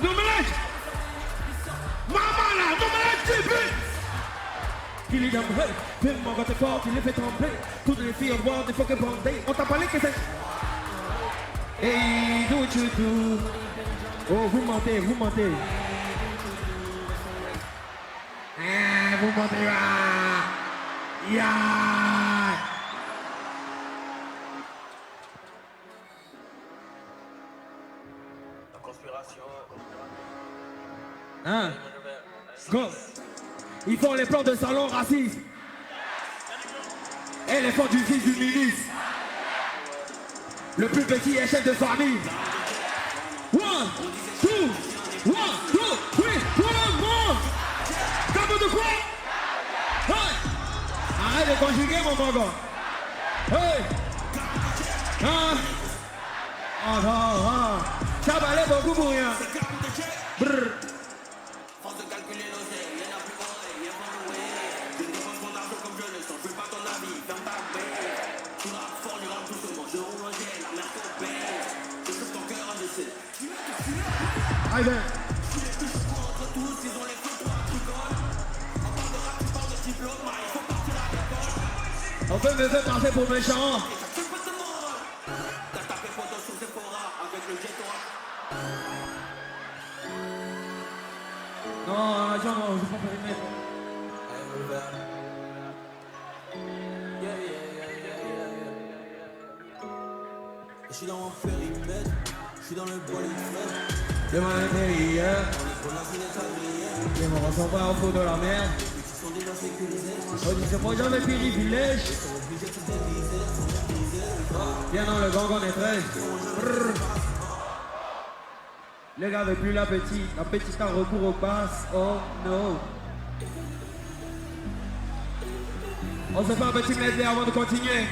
Nomelage. Maman là, nomelage, tu veux. Il est d'embré, fais-moi votre porte, il les fait trembler. Toutes les filles au bord des fucking bandés. On t'a parlé que c'est. Hey, do what you do. Oh, vous mentez. Vous mentez Yeah. La conspiration. Hein? Go. Ils font les plans de salon racistes. Et les fonds du fils du ministre. Le plus petit est chef de famille. 1, 2, 3, tout le monde. Comme de quoi? Hey. Arrête de conjuguer mon bongo. Hey. Ça valait beaucoup pour rien. Brrr. Ivan. On peut me faire passer pour méchant. Non, je peux pas permettre. Je suis dans mon périmètre, je suis dans le bois du feu. Je m'en intérieur. Je me ressens pas au fond de la mer. On dit c'est moi jamais privilège. Viens dans le gang, on est 13. Les gars veulent plus la petite a recours aux passes. Oh no. On se fait un petit medley avant de continuer.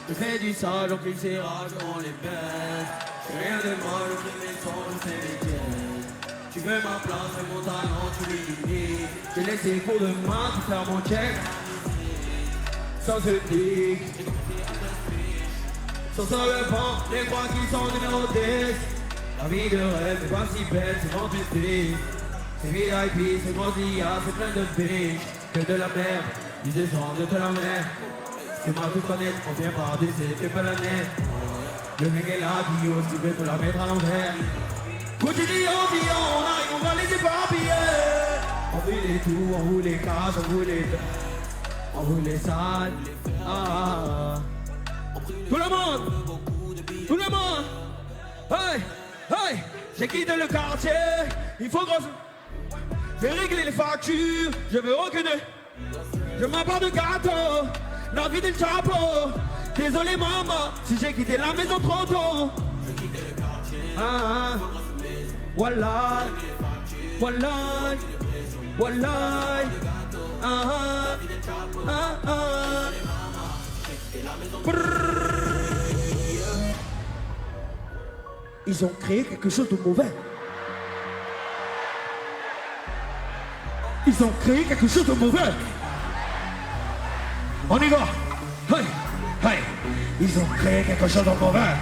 Je fais du sale, donc il s'ira, je rends les baisses. J'ai rien de moi, je fais mes sons, je fais mes pièces. Tu veux ma place, fais mon talent, tu l'élimines. J'ai laissé cours de main pour faire mon check. Sans se pique. Sur le banc, les croix qui sont numérotés. La vie de rêve, c'est pas si belle, c'est grand du c'est VIP, c'est grandia, c'est plein de biches. Que de la merde, ils descendent de la mer. Tu m'as tout connaître, on vient par dessus, c'est pas la neige. Le mec est là, Dio, tu veux te la mettre à l'envers. Continue, on arrive, on va les éparpiller. On veut les tout, on veut les cases, on veut les salles. Tout le monde. Hey, j'ai quitté le quartier, il faut qu'on je vais régler les factures, je veux reculer. Je m'en pas de gâteau, la vie d'un chapeau. Désolé maman, si j'ai quitté la maison trop tôt. Wallahi, wallahi, wallahi. Ils ont créé quelque chose de mauvais. Ils ont créé quelque chose de mauvais. On y va. Hey, hey. Ils ont créé quelque chose de mauvais.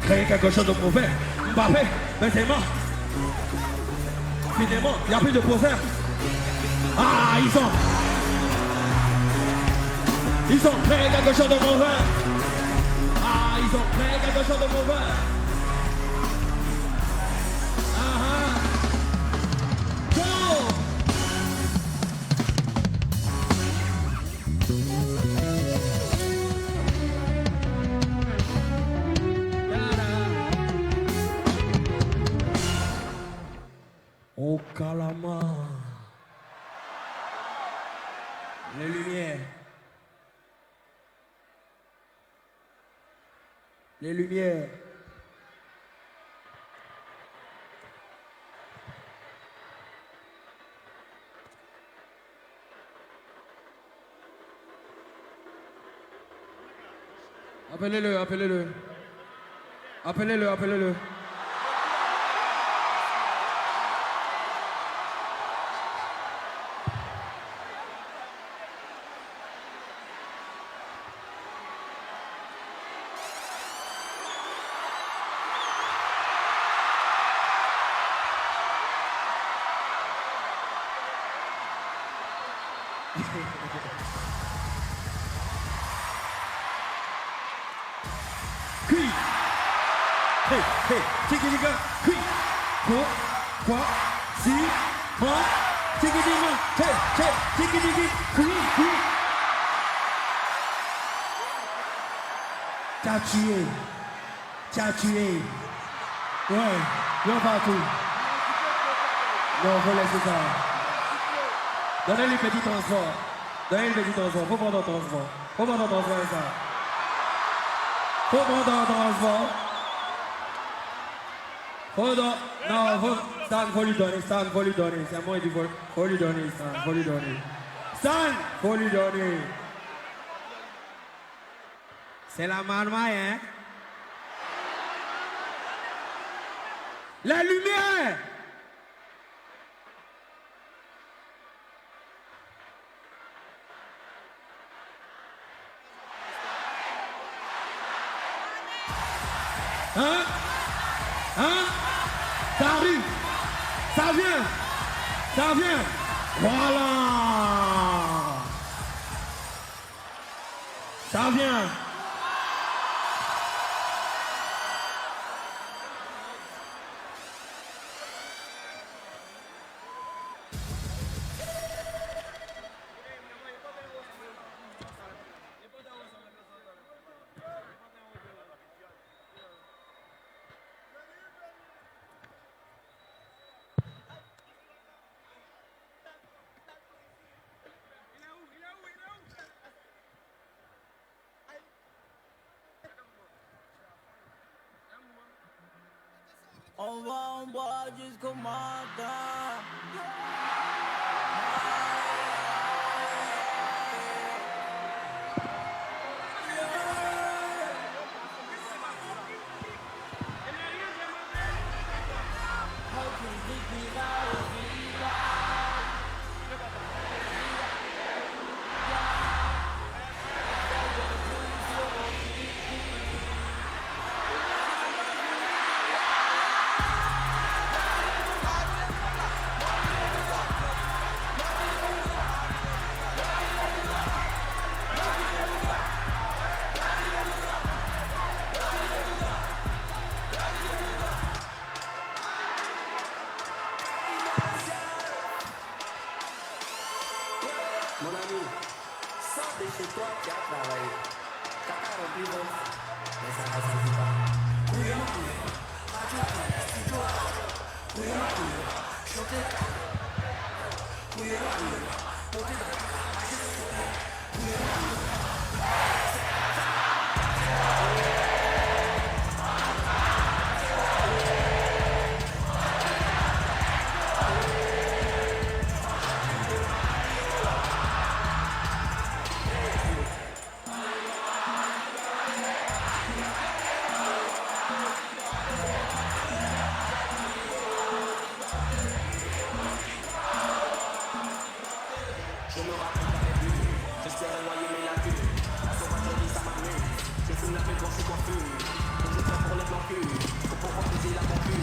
Créé quelque chose de mauvais. Mbappé, Benzema. Finalement, il n'y a plus de poseur. Ah, ils ont créé quelque chose de mauvais. Ah, ils ont créé quelque chose de mauvais. Oh Kalama. Les lumières. Les lumières. Appelez-le, appelez-le. Appelez-le, appelez-le. Cui. Hey, hey, tiggy-digga, cui. Quoi, si, moi, tiggy-digga, hey, tiggy-diggy, cui. T'as tué. Ouais, non partout. Non, faut laisser ça. Donnez les petits transports. Faut prendre un transport. Ça. Faut prendre un transport. Non, Stan, faut lui donner. C'est moi qui faut lui donner, Stan, faut lui donner. C'est la marmaille, hein? La lumière! Hein? Ça arrive. Ça vient. Voilà. Ça vient. On va en bois jusqu'au matin. Mon ami, sors de chez toi, tu as travaillé. Caca rempli ventre, mais ça ne suffit pas. J'espérais noyer mes lacunes. La sauvagerie ça m'amuse. Je fume la paix quand je suis confus. Donc je prends pour les blancs culs. Faut pouvoir briser la concu.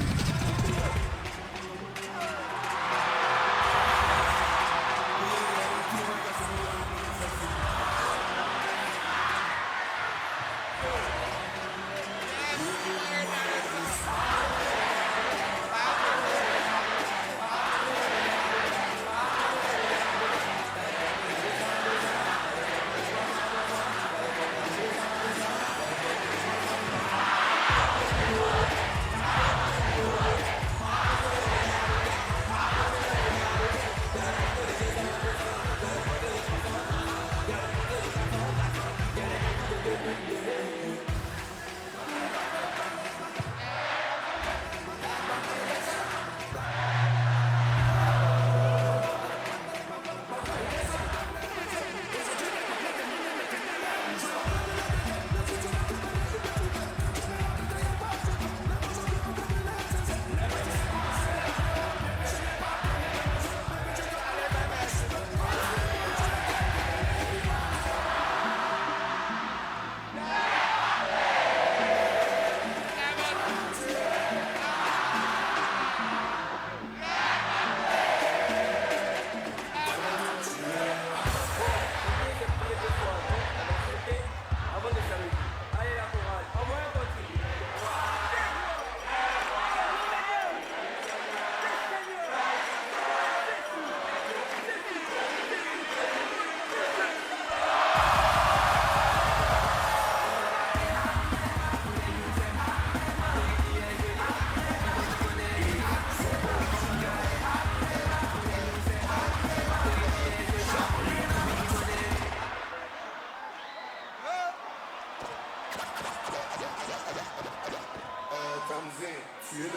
Tu es le but.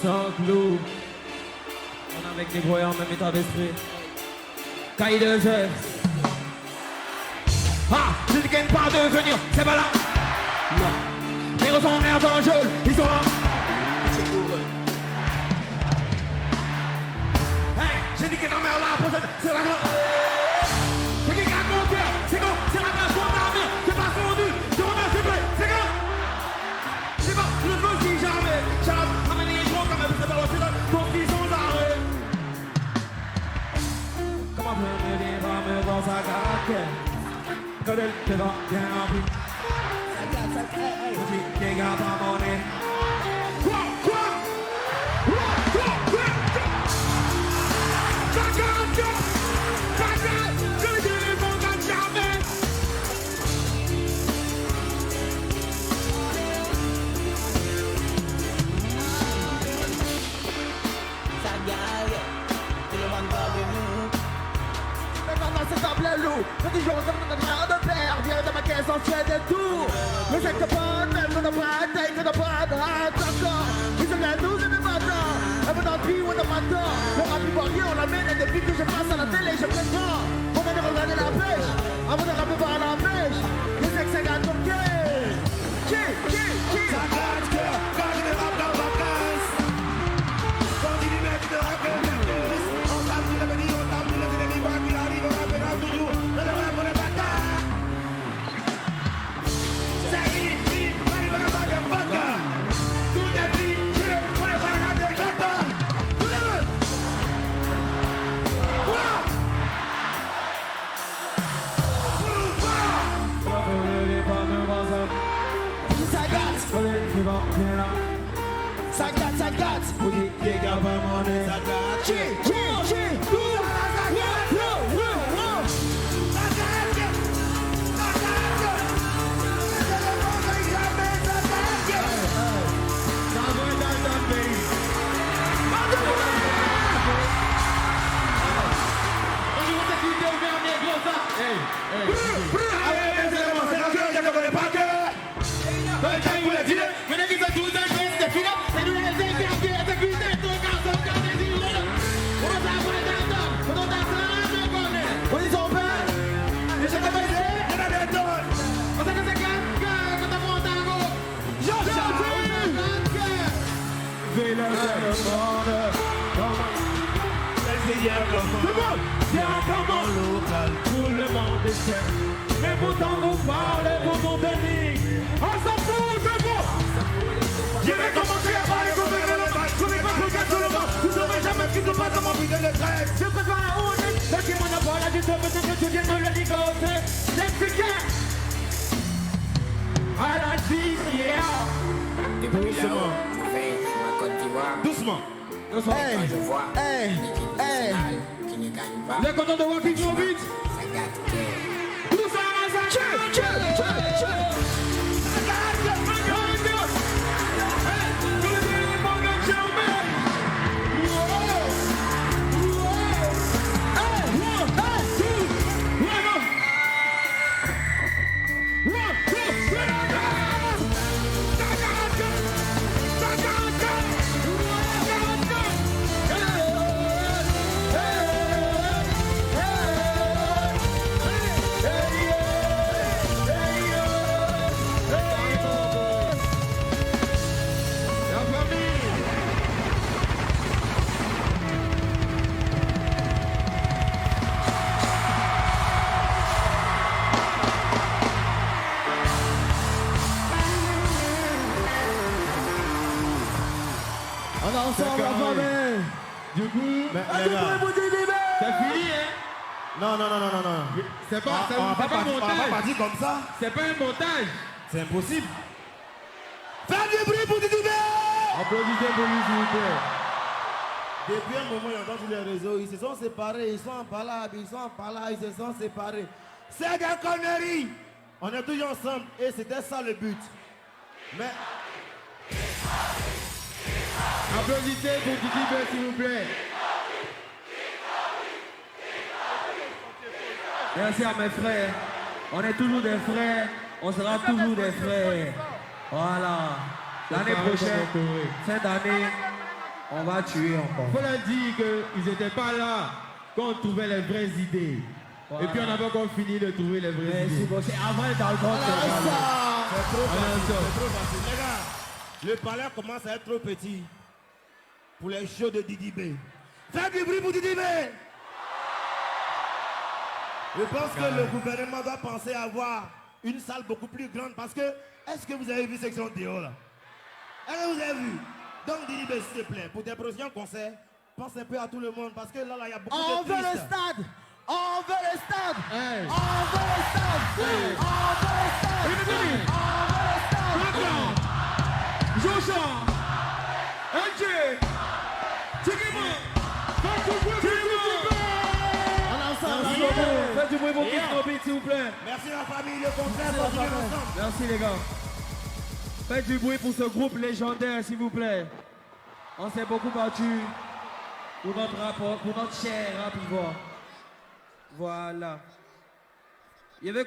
Sans clou. On est avec des voyants, même état d'esprit. Cahier de jeu. Ah, je ne gagne pas de venir, c'est pas là. Non. Les ressens merde en jeu, ils sont là. Hey, j'ai dit que ta mère la prochaine, c'est la grande. C'est qui gagne mon cœur, c'est quand, c'est la grâce pour ta mère. C'est pas fondu, je remets, c'est vrai, c'est quand. C'est pas, je ne veux si jamais. Jamais, amener les gens comme c'est pas le fait pour qu'ils sont arrêts. Comment peut-on dire à me dans sa caractère? Que le devant bien rempli. Je dis, gars pas mon nez. Quoi? Je dis, je ne rien de perdre, viens de ma caisse ancienne et tout. Mais c'est que pas, même qu'on n'a pas de taille, qu'on n'a pas de hâte encore. Ils se viennent nous et mes matins. Un peu dans le pays ou dans ma temps. Le rap ivoirien, on l'amène et depuis que je passe à la télé, je prétends. On vient de regarder la pêche, avant de rapper par la pêche. Je sais que c'est gars comme qui. Ça gratte cœur, quand je dérape dans ma place. Quand il y met de rapper, on tape sur le menu, on tape sur le menu, il arrive, on rappelle à toujours. Ça gâte. Vous dites les gars, pas mon nez. Ça tout le monde est cher. Mais pourtant vous parlez, vous nous bénissez. On s'en fout, c'est bon. Je vais commencer à parler comme le match. Je vais pas regarder sur le banc. Vous n'aurez jamais pris de pas dans mon but de détresse. Je préfère la honte. Ce qui m'en a pas la du tout, peut-être que tu viens de le ligoter. L'expliquer. À la civière. Doucement. Doucement. Quand je vois l'équipe nationale qui ne gagne pas, Les contents de voir qui vont vite. ça gâte le cœur. Tout ça, On est ensemble, la famille. Du coup, c'est fini, hein? non. C'est pas, On va pas partir comme ça. C'est pas un montage. C'est impossible. Faites du bruit pour Didibé. Applaudissez pour lui, s'il vous plaît. Depuis un moment, ils entendent sur les réseaux, ils se sont séparés, ils sont en palade, ils se sont séparés. C'est des conneries. On est toujours ensemble et c'était ça le but. Mais Applaudissez pour Didibé, s'il vous plaît. Merci à mes frères. On est toujours des frères. On sera toujours des frères. Voilà. L'année prochaine, fin d'année, on va tuer encore. Il faut leur dire qu'ils n'étaient pas là quand on trouvait les vraies idées. Voilà. Et puis on n'a pas encore fini de trouver les vraies idées. C'est avant dans le compte. c'est trop facile. Les gars, le palais commence à être trop petit pour les shows de Didibé. Faites du bruit pour Didibé. Je pense que le gouvernement doit penser à avoir une salle beaucoup plus grande parce que, est-ce que vous avez vu section dehors là? Est-ce que vous avez vu? Donc Didibé, s'il te plaît, pour tes prochains concerts, pense un peu à tout le monde parce que là, il y a beaucoup de On veut le tristes. stade. On veut le stade. Hey. On veut le stade. On veut le stade. On veut le stade. Joshua, NJ, Tigima, faites du bruit pour Kid Nobit, s'il vous plaît. Merci la famille, le concert, continuez ensemble. Merci les gars. Faites du bruit pour ce groupe légendaire, s'il vous plaît. On s'est beaucoup battu pour notre rapport, pour notre cher rap ivoire. Voilà. Il veut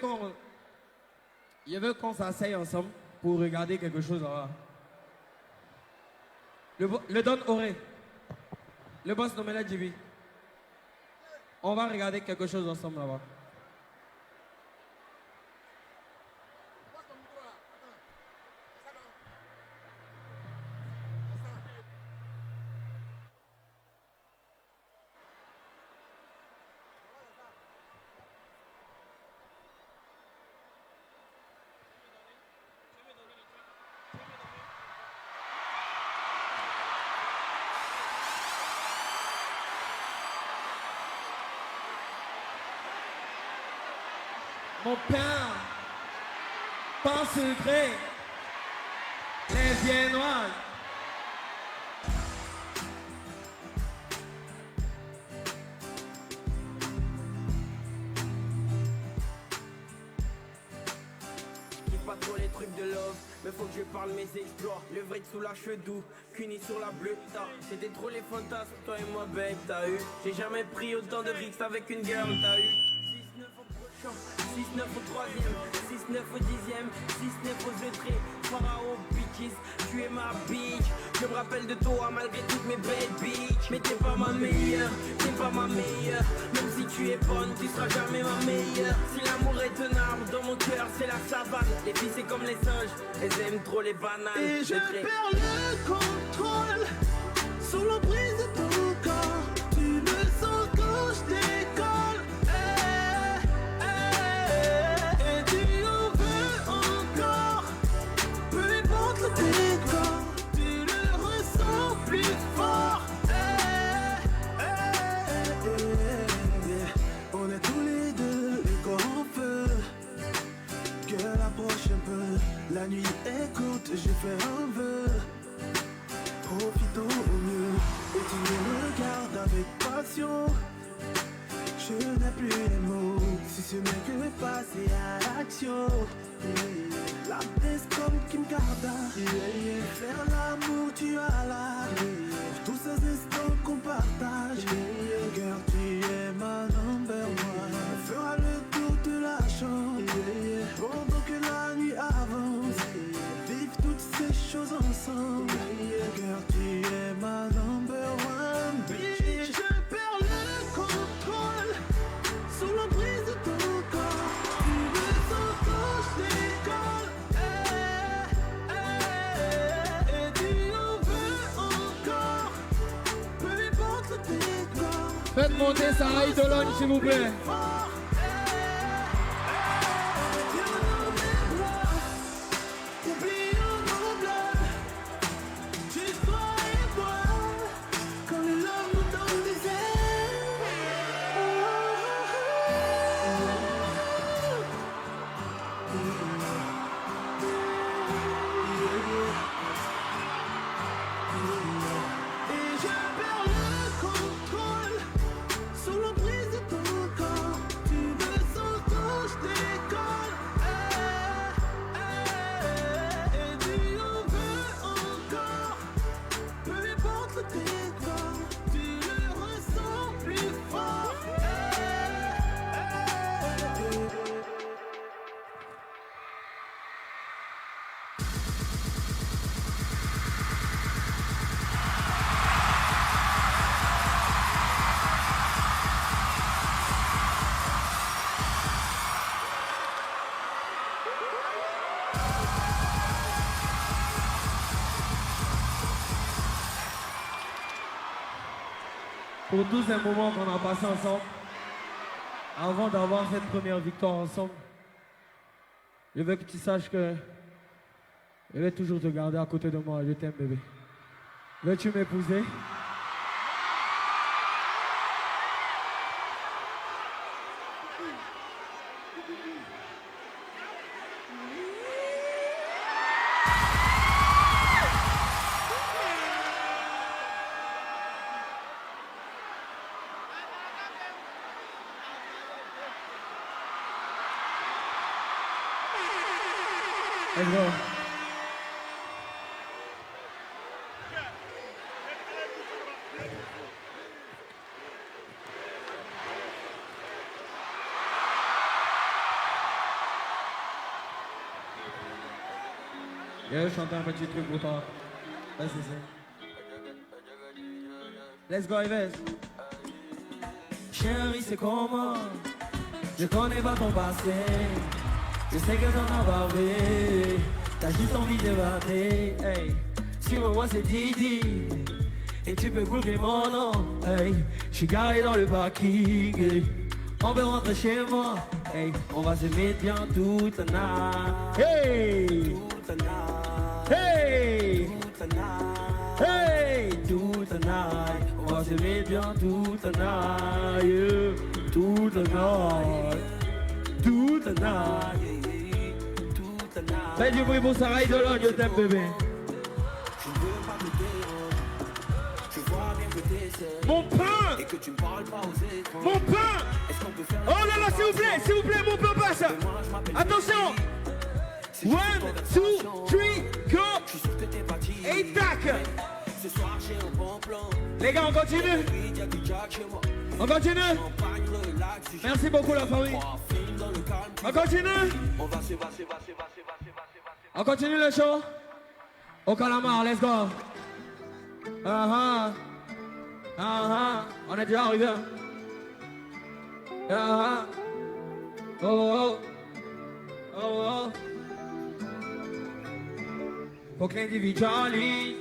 qu'on s'asseye ensemble pour regarder quelque chose là-bas. Le Don Auré, le boss nommé la JB. On va regarder quelque chose ensemble là-bas. Mon pain secret. Les viennoises. Pas trop les trucs de love, mais faut que je parle mes exploits. Le vrai sous la chedou, cuny sur la bleue. C'était trop les fantasmes, toi et moi, babe, t'as eu. J'ai jamais pris autant de risques avec une girl, t'as eu. 6-9 au prochain, 6-9 au troisième, 6-9 au dixième, 6-9 aux entrées. Pharaon, bitches, tu es ma bitch. Je me rappelle de toi malgré toutes mes bad bitches. Mais t'es pas ma meilleure, t'es pas ma meilleure. Même si tu es bonne, tu seras jamais ma meilleure. Si l'amour est un arbre, dans mon cœur c'est la savane. Les filles c'est comme les singes, elles aiment trop les bananes. Et je perds le contrôle sous l'emprise de ton corps. Tu me sens quand je décolle. Et tu en veux encore. Peu importe le décor, tu le ressens plus fort. On est tous les deux les corps en feu. Gueule approche un peu, la nuit est courte, j'ai fait un vœu. Profitons au mieux, et tu me regardes avec passion. Je n'ai plus les mots, si ce n'est que passer à l'action. La baisse comme Kim Kardashian. Faire l'amour, tu as l'art. Tous ces instants qu'on partage. Girl, tu es ma number one. On fera le tour de la chambre pendant que la nuit avance. Vivre toutes ces choses ensemble. Girl, tu es ma number one. Et je perds le contrôle sous l'emprise de ton corps. Tu me sens quand je décolle. Et tu en veux encore. Peu importe le décor. Faites monter Sarah Idolone s'il vous plaît. Pour tous ces moments qu'on a passés ensemble, avant d'avoir cette première victoire ensemble, je veux que tu saches que je vais toujours te garder à côté de moi. Je t'aime, bébé. Veux-tu m'épouser? Let's go. Je vais chanter un petit truc pour toi. Vas-y, c'est. Let's go, Yves. Chérie, c'est comment? Je connais pas ton passé. Je sais que t'en as parlé. T'as juste envie de bater. Hey. Sur moi c'est Didi. Et tu peux googler mon nom. Hey. Je suis garé dans le parking. Hey. On peut rentrer chez moi. Hey. On va se mettre bien toute la night. Hey. Toute la night. Hey. Toute la night. Hey. Toute la night. On va se mettre bien toute la night. Yeah. Toute la night. Toute la night. Fais du bruit pour Sarah Idolone, je t'aime, bébé. que t'essaies. Mon pain. Et que tu me parles pas aux écrans. Mon pain. Est-ce qu'on peut faire... Oh là là, s'il vous plaît, mon pain passe. Attention. 1, 2, 3, go. Et tac. Ce soir j'ai un bon plan. Les gars, on continue. On continue. Merci beaucoup la famille. On continue. On continue le show. Au calamar, let's go. On est déjà arrivé. Faut que l'individualise.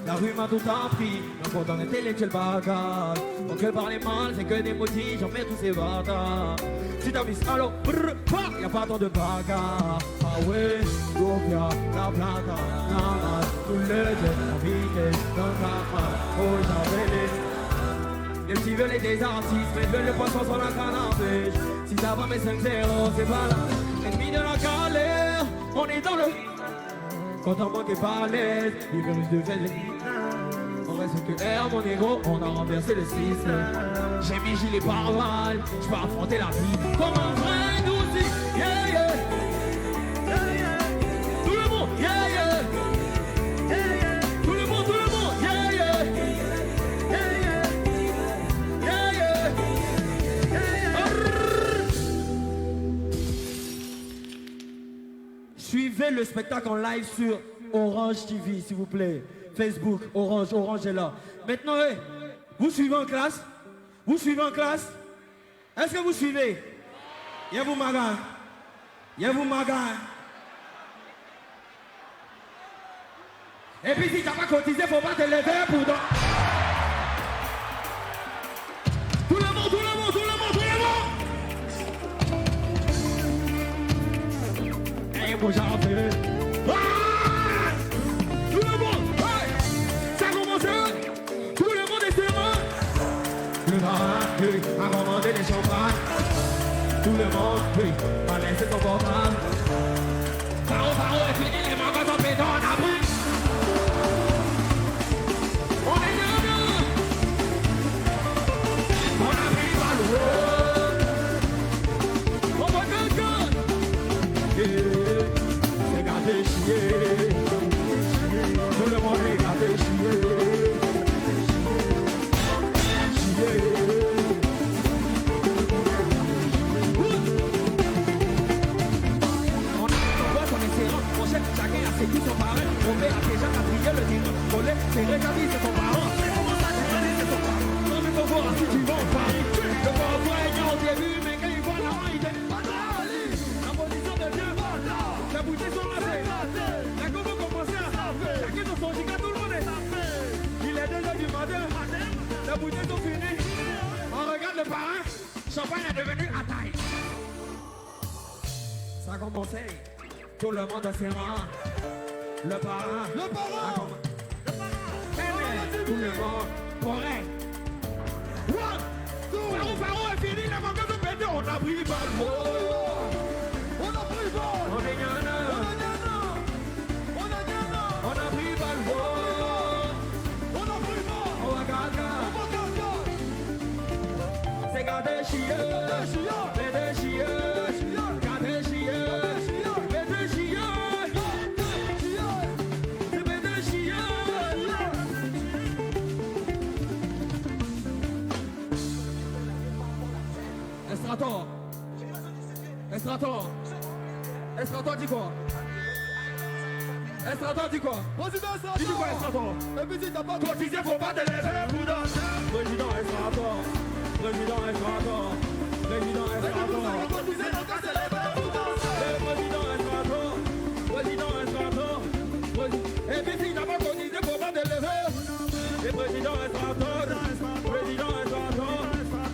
La rue m'a tout appris. L'important était les bagages. Donc que parler mal, c'est que des motifs. J'en mets tous ces bâtards. Si t'as vu allô, y'a pas tant de bagarre. Ah ouais, Gopia, la plata, nana, tout le jet, la vitesse, dans la main, oh j'avais les petits veulent des artistes, mais veulent le poisson sur la canne à pêche. Si t'as pas mes 5-0, c'est pas là. Ennemi de la galère, on est dans le... Quand on manque pas à l'aise, les virus deviennent les... On reste que R, mon négro, on a renversé le système. J'ai mis gilet pare-balles, je peux affronter la vie comme un vrai douci. Yeah, yeah. Yeah, yeah. Tout le monde, yeah, yeah. Yeah, yeah. Tout le monde, yeah, yeah. Yeah, yeah. Yeah, yeah. Yeah, yeah. Suivez le spectacle en live sur Orange TV, s'il vous plaît. Facebook, Orange est là. Maintenant, hey, vous suivez en classe? Vous suivez en classe? Est-ce que vous suivez? Y'a vous magan? Y'a vous magan? Et puis si t'as pas cotisé, faut pas te lever pour donc. Tout le monde, tout le monde, tout le monde, tout le monde! Hey, moi j'en fais. Tout le monde! Ça commence! Tout le monde est serein! Le marin, oui, a commandé les champagnes. Tout le monde, oui, a laissé son portable. Paro est fini, les mangas sont pétants, on a pris. On est nerveux! On a pris par le haut. On va quelqu'un! C'est gardé chier. Tout le monde est gardé chier. Chacun a ses goûts, son parrain. On met à déjà à prier le terrain. Voler, c'est rétablir, c'est son parent. C'est son parent. Non, mais faut voir si tu vas en parler. Le corps voyant au début, mais quand il voit la main, il dit la position de Dieu. La bouteille sont lancées. La gomme commence à chacun dans son giga, tout le monde est tapé. Il est 2h du matin. La bouteille sont finies. On regarde le parrain. Champagne est devenu à taille. Ça a commencé. Tout le monde a ses rangs. Le parrain. Le parrain. Tout le monde. Correct. Paro est fini. La manque de péter. On a pris pas le mot. On a pris pas. On est gana. On a gana. On a pris pas le mot. On a pris pas. On a gana. C'est gardé chier. Gardé chier. Gardé chier. Estrator dit quoi? Estrator dit quoi? Président Estrator! Dis quoi Estrator? Et puis si t'as pas cotisé, faut pas te lever pour danser! Président Estrator! Président Estrator! Président Estrator! Et puis si t'as pas cotisé, faut pas te lever pour danser! Président Estrator! Président Estrator! Et puis si t'as pas cotisé, faut pas te lever! Et président Estrator! Président Estrator!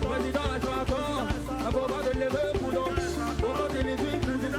Président Estrator! Faut pas te lever pour danser! Faut pas te lever pour danser!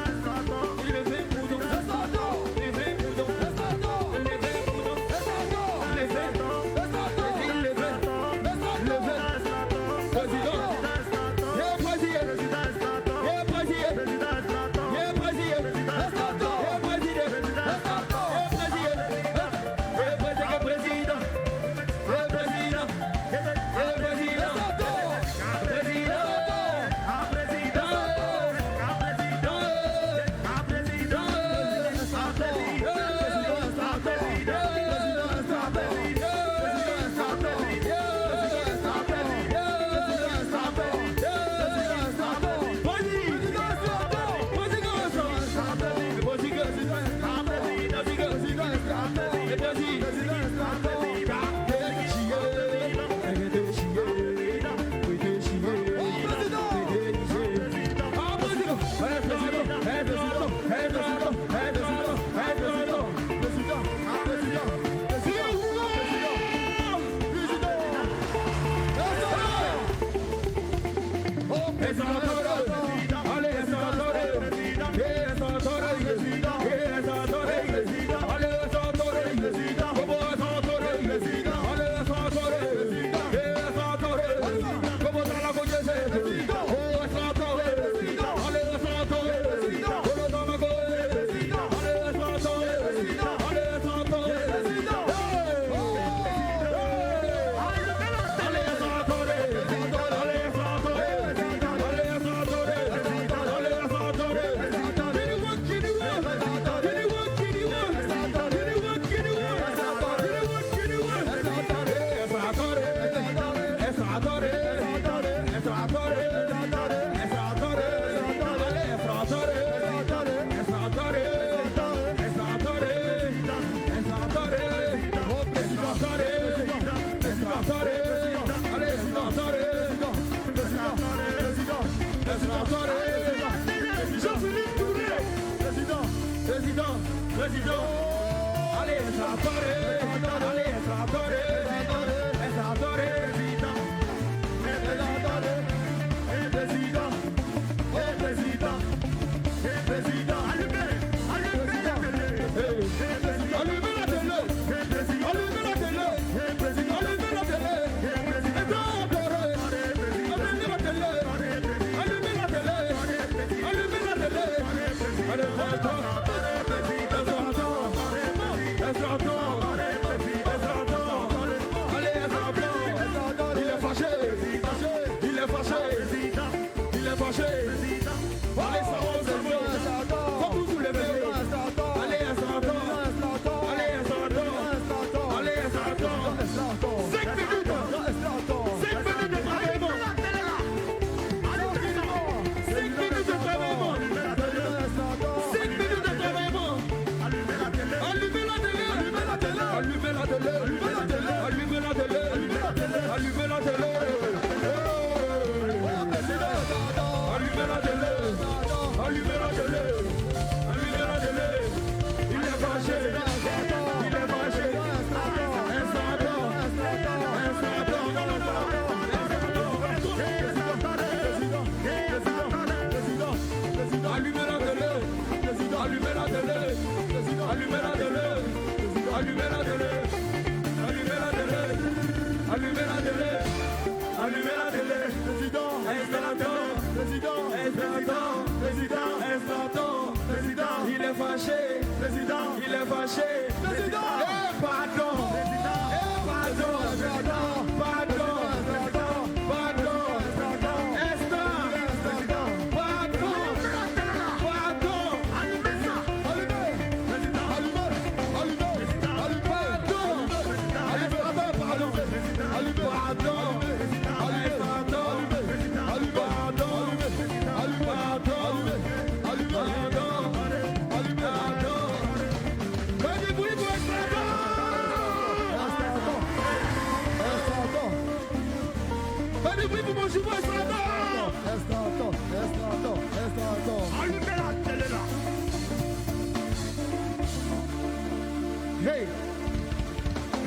Hey,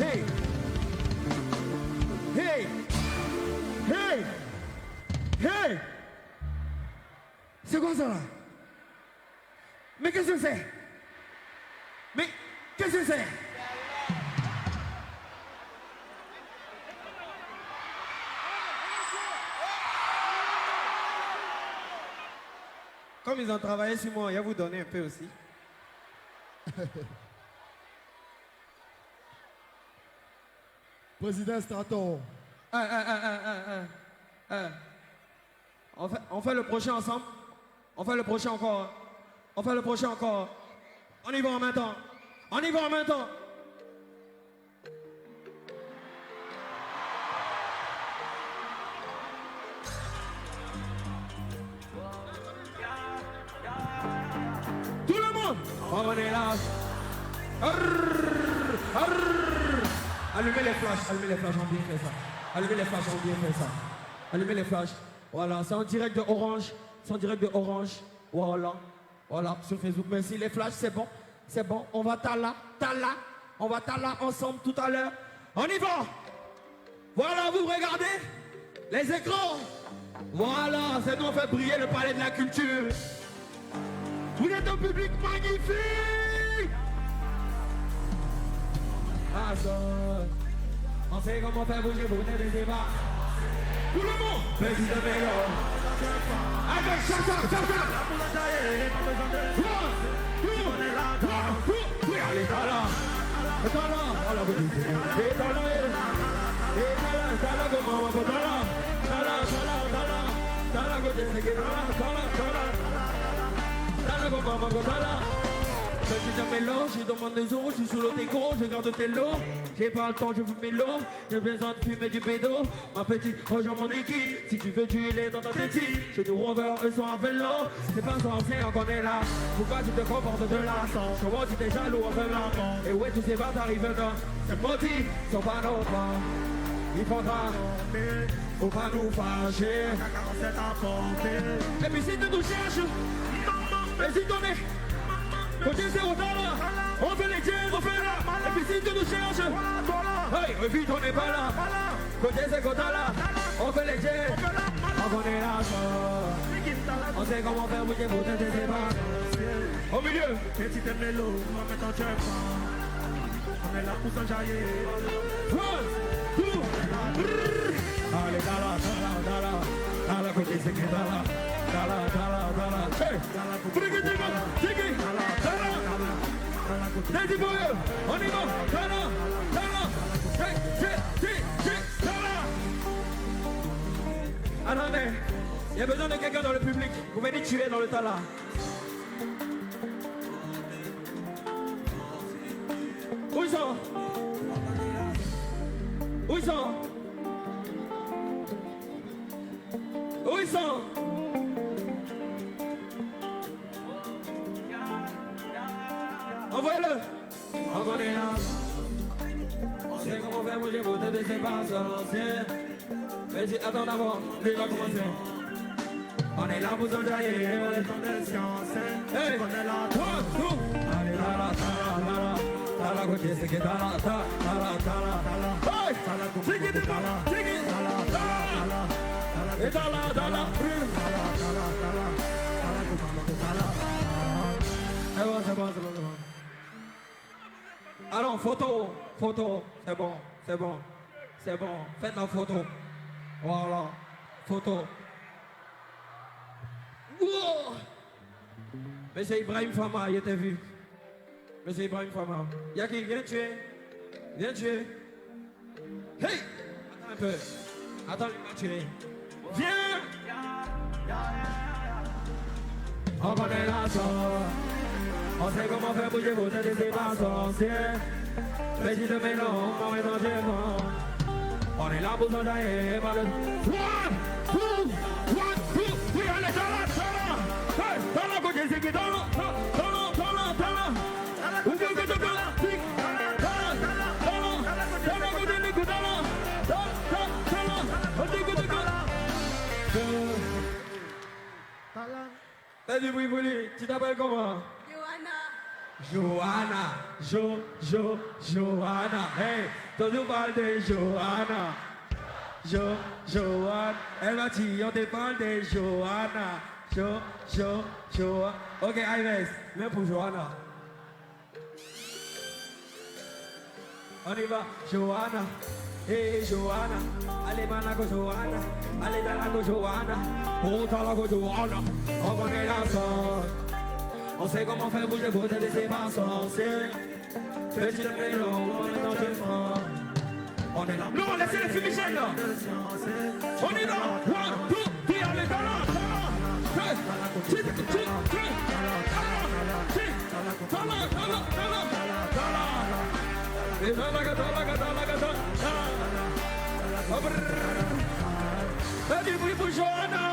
hey, hey, hey, hey. C'est quoi ça là? Mais qu'est-ce que c'est? Mais qu'est-ce que c'est? Comme ils ont travaillé sur moi, il va vous donner un peu aussi. Président Straton. On fait le prochain ensemble. On fait le prochain encore. On fait le prochain encore. On y va en même temps. On y va en même temps. Tout le monde. On est là. Allumez les flashs, on bien fait ça. Allumez les flashs, on bien fait ça. Allumez les flashs. Voilà, c'est en direct de Orange. C'est en direct de Orange. Voilà, sur Facebook. Merci les flashs, c'est bon. C'est bon. On va tala. On va tala ensemble tout à l'heure. On y va. Voilà, vous regardez les écrans. Voilà, c'est nous on fait briller le palais de la culture. Vous êtes un public magnifique. Ah, ça. On sait comment faire bouger pour des débats. Tout le monde. Petit de vélo. Avec chacun. Oui, allez, là. Je suis mélange, je suis dans mon maison, je suis sous l'autre écran, je garde tes lots. J'ai pas le temps, je fume mes lots. J'ai besoin de fumer du pédo. Ma petite, rejoins mon équipe. Si tu veux, tu es dans ta tétine. Je te rouvre, eux sont à vélo. C'est pas sorcier, on connaît là. Pourquoi tu te comportes de la sens? Comment tu t'es jaloux, on veut la. Et ouais, tu sais pas, t'arrives là. Ces motifs sont pas nos pas. Il faudra, faut pas nous fâcher. Et puis si tu nous cherches, et si tu es. Côté zéro dollar, on fait les tiens, on fait là. Et puis si tu nous cherches, hey, vite on n'est pas là. Côté zéro dollar, on fait les tiens, on connaît la. On sait comment faire bouger pour te débat. Au milieu, petit mélo, on va mettre en chef. On est là pour s'enjailler. 1, 2, allez, dala, côté zéro dollar. Hey, bring it, Daddy boy, on y va, Tala, attendez, il y a besoin de quelqu'un dans le public, vous venez tuer dans le Tala. Où ils sont? Où ils sont? Où ils sont? Envoyez-le. Envoyez-le. On sait comment faire bouger vos têtes, c'est pas sorcier. Mais si, attends d'abord, lui va commencer. On est là pour s'enjailler, on est dans des sciences. Hey, on est là, tout. Allez, là, côté, c'est que tala. Hey, c'est qui t'es pas, c'est qui, et tala. C'est bon. Alors, photo, c'est bon. Faites la photo. Voilà, photo. Wow. Monsieur Ibrahim Fama, il était vu. Monsieur Ibrahim Fama. Y'a qui? Viens tuer. Hey! Attends un peu. Attends, il va tuer. Viens! On connaît la sauce. On sait comment faire bouger vos têtes et c'est pas sorcier. Petit de mélo, on est dans le vent. On est là pour s'enjailler par le... 1, 2, oui, allez, tala. Hey, tala, côté, c'est qui tala. Où que tu te tala. Tala, côté, les coups tala. T'as du bruit pour lui, tu t'appelles comment? Johanna, Johanna, hey, toi nous parle de Johanna, Johanna, elle m'a dit on te parle de Johanna, Johanna, ok Ives, même pour Johanna, on y va, Johanna, hey Johanna, allez Manako Johanna, allez Dalako Johanna, oh Dalako Johanna, on connaît la sorte. On sait comment faire bouger vos têtes et c'est pas sorcier. Petit de vélo, on est dans le fond. On est là. Non, laissez les fumigènes là. On est là. 1, 2, 3, allez, là. Fais du bruit pour Johanna.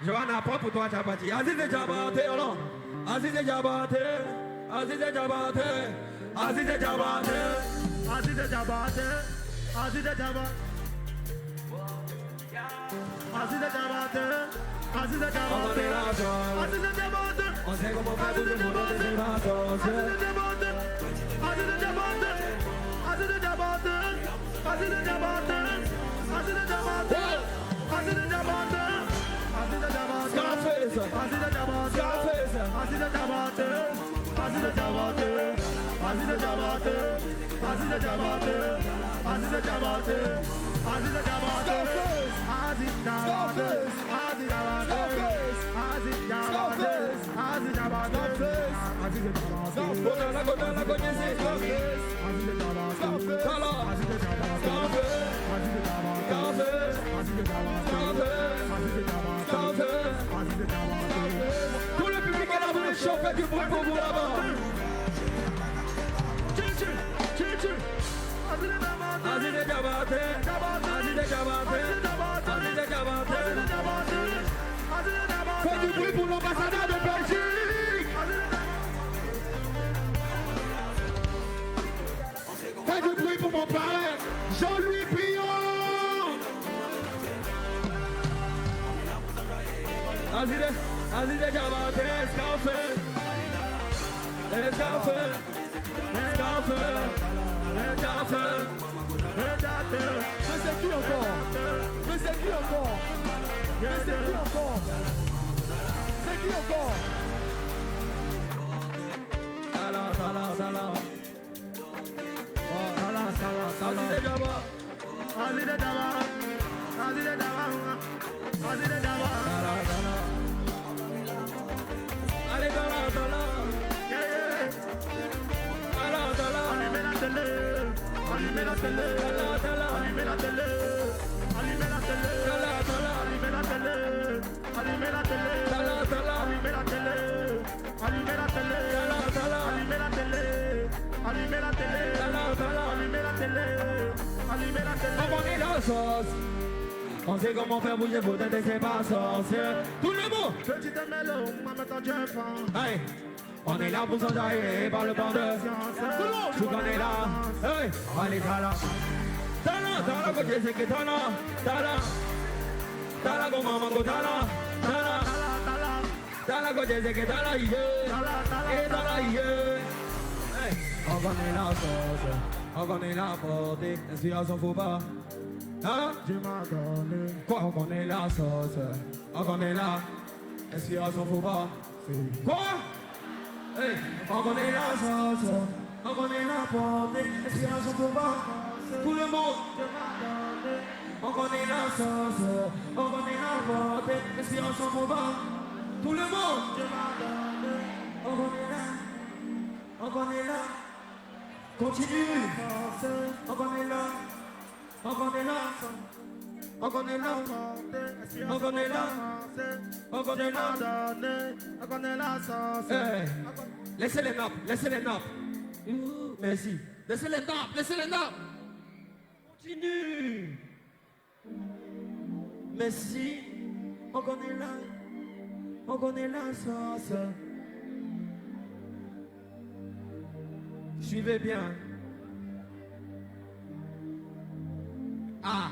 Johanna, prends pour toi Jabati. Aziz et Jabati, alors. Aziz et Jabati. Aziz et Jabati. Aziz et Jabati. Aziz et Jabati. Aziz et Jabati. Aziz et Jabati. Aziz et Jabati. Aziz et Jabati. On sait comment faire tout le monde des vacances. Aziz et Jabati. Aziz et Jabati. Aziz et Jabati. Aziz et Jabati. Aziz et Jabati. Aziz et Jabati. Aziz et Jabati. Scarface. Aziz et Jabati. Scarface. Aziz et Jabati. Aziz et Jabati. Aziz et Jabati. Aziz et Jabati. Aziz et Jabati. Aziz et Jabati. Aziz Jabati. Aziz Jabati. Aziz Jabati. Aziz Jabati. Aziz Jabati. Godana, Godana, Godana, Scarface. Aziz Jabati. Scarface. Tala. Aziz Jabati. Scarface. Aziz Jabati. Scarface. Aziz Jabati. Scarface. Aziz Jabati. Scarface. Aziz Jabati. Tout le public est là pour le show, faites du bruit pour vous là-bas. Aziz et Jabati. Aziz et Jabati. Aziz et Jabati. Faites du bruit pour l'ambassadeur de Belgique. Faites du bruit pour mon parrain, Jean-Louis Pillon. Aziz et Jabati. Scarface. Scarface. Scarface. Mais c'est qui encore? Mais c'est qui encore? Mais c'est qui encore? C'est qui encore? Salah, salah, salah. Oh, salah, salah, salah. Aziz et Jabati. Aziz et Jabati. Aziz et Jabati. Aziz et Jabati. Salah, salah. Allez, salah, salah. Salah, salah. Allumez la télé. Allumez la télé. Salah, salah. Allumez la télé. Allumez la télé. Salah, salah. Allumez la télé. Allumez la télé. Salah, salah. Allumez la télé. Allumez la télé. Salah, salah. Allumez la télé. Allumez la télé. Salah, salah. Allumez la télé. Allumez la télé. On connaît la sauce. On sait comment faire bouger vos têtes et c'est pas sorcier. Tout le monde. Petit mélo, maman quand Dieu fend. Hey. On est là pour s'enjailler par le bandeur. Tout le monde est là. Hey. Allez, Tala. Tala, Tala, côté c'est que Tala. Tala. Tala, go maman, go Tala. Tala. Tala, côté c'est que Tala, yeah. Et Tala, yeah. Hey. On connaît la sauce. On connaît la portée. Inspiration faut pas. Hein? Tu m'as donné. Quoi? On connaît la sauce. On connaît la inspiration faut pas. Quoi? Hey. On connaît la sauce. On connaît la portée. Inspiration faut pas. Tout le monde. On connaît la sauce. On connaît la portée. Inspiration faut pas. Tout le monde. On connaît la. On connaît la. Continue. On connaît la. On connaît là, on connaît là, on connaît là, on connaît là, On connaît la sauce. hey. Laissez les nappes, laissez les nappes. Merci. Laissez les nappes, laissez les nappes. Continue. Merci. On connaît là, on connaît la sauce. Suivez bien. A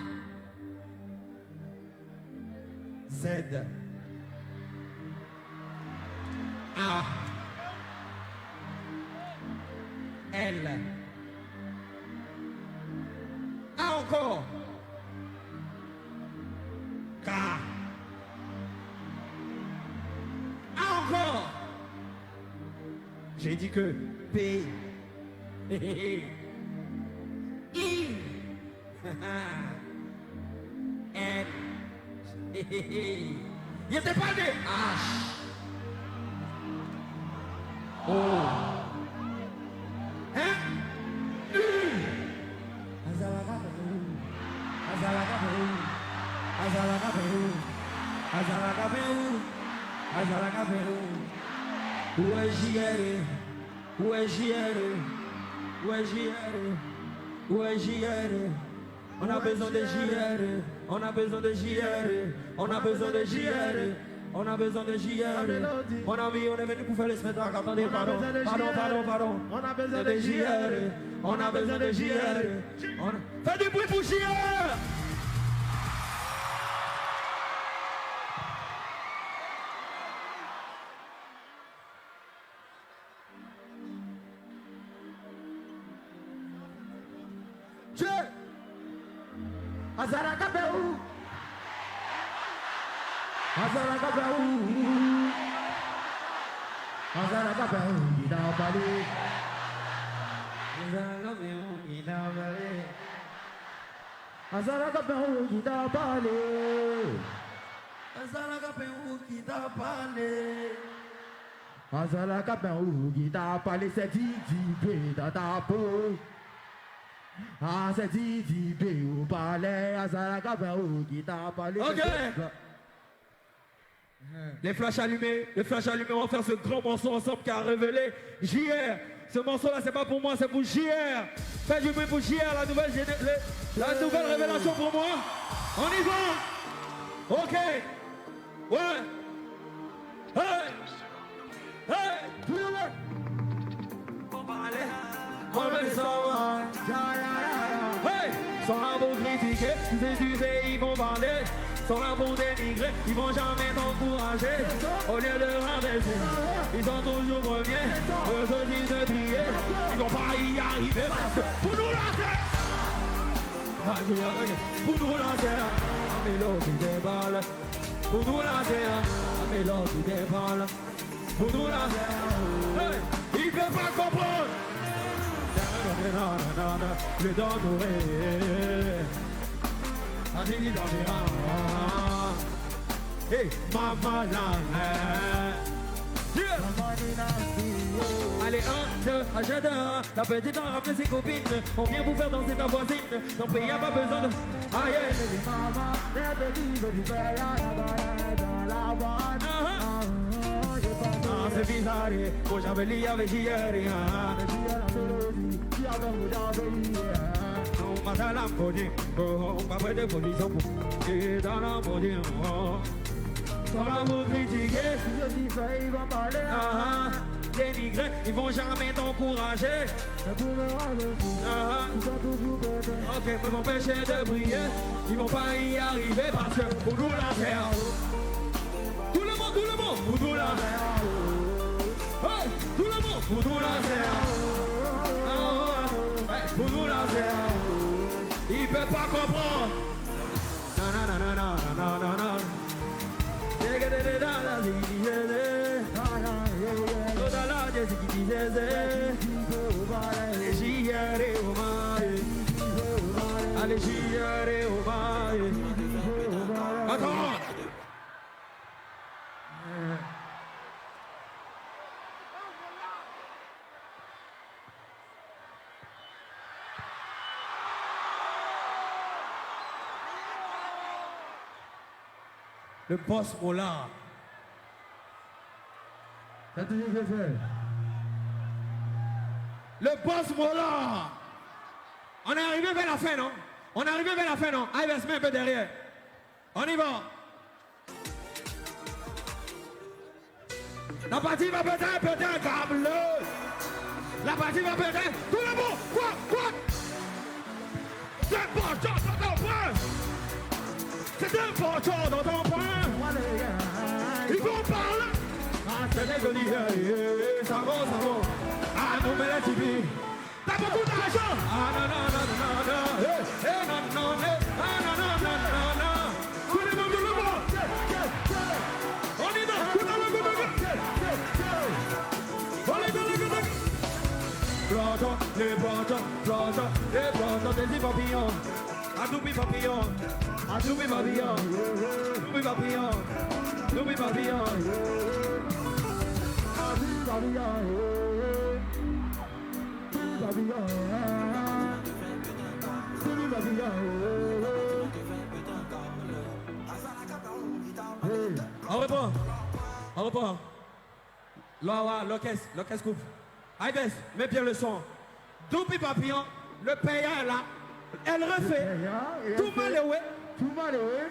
Z A L A encore K A encore. J'ai dit que P I N. Il était pas né. H. O. Hein? U. Azalaga Peru. Azalaga Peru. Azalaga Peru. Azalaga Peru. Où est JR? Où est JR? Où est JR? Où est JR? On a besoin de JR. On a besoin de JR. On a besoin de JR. On a besoin de JR. Mon ami, on est venu pour faire les spectacles. Attendez, pardon. On a besoin de JR. On a besoin de JR. Fais du bruit pour JR. Azaracabeu, Azaracabeu, Azaracabeu, Guidabali, Azaracabeu, Guidabali, Azaracabeu, Guidabali, Azaracabeu, Guidabali, c'est Didi dans ta peau. Ah, c'est Didi au palais, Azaracabeu, Guidabali. Ok. Les flashs allumés, on va faire ce grand morceau ensemble qui a révélé JR. Ce morceau-là, c'est pas pour moi, c'est pour JR. Faites du bruit pour JR, la nouvelle révélation pour moi. On y va. Ok. Ouais. Hey. Hey. Hey. Sans la pour critiquer, ils vont bander. Sans la pour dénigrer, ils vont jamais t'encourager. Au lieu de rabaisser, ils sont toujours premiers. Eux aussi de prier, ils vont pas y arriver parce que pour nous lancer, pour nous lancer, un mélo qui déballe. Pour nous lancer, un mélo qui déballe. Pour nous lancer, hey, il peut pas comprendre. Le donnerai. Hey, maman allez, 1, 2, achète un. La petite en rappelle ses copines. On vient vous faire danser ta voisine. Ton pays a pas besoin de. Aïe, c'est bizarre. Moi j'avais lié avec JR. Masalam podium, on va près de position pour et dans la podium. Sans la vous critiquer, ils vont parler. Dénigrer, ils vont jamais t'encourager. Ok, pour m'empêcher de briller, ils vont pas y arriver parce que pour nous la terre. Tout le monde, pour nous la terre. Hey, tout le monde, pour nous la terre. Pour nous la terre. Il peut pas comprendre. Allez, attends. Le boss Mola. Le boss Mola. On est arrivé vers la fin, non? On est arrivé vers la fin, non? Allez, se met un peu derrière. On y va. La partie va péter un câble. La partie va péter. Tout le monde. Quoi? C'est important dans ton point. C'est important dans ton point. Ils vont parler. C'est des jolis. Ça va. Ah, non, mais la TV. T'as beaucoup d'argent. Ah, non. Non. Tout le monde. On y va. Les plantes, des papillons. Adoubi papillon. On reprend. Laura, l'orchestre coupe. Ives, mets bien le son. Doupi Papillon, le payant est là. Elle refait. Tout mal est ouais.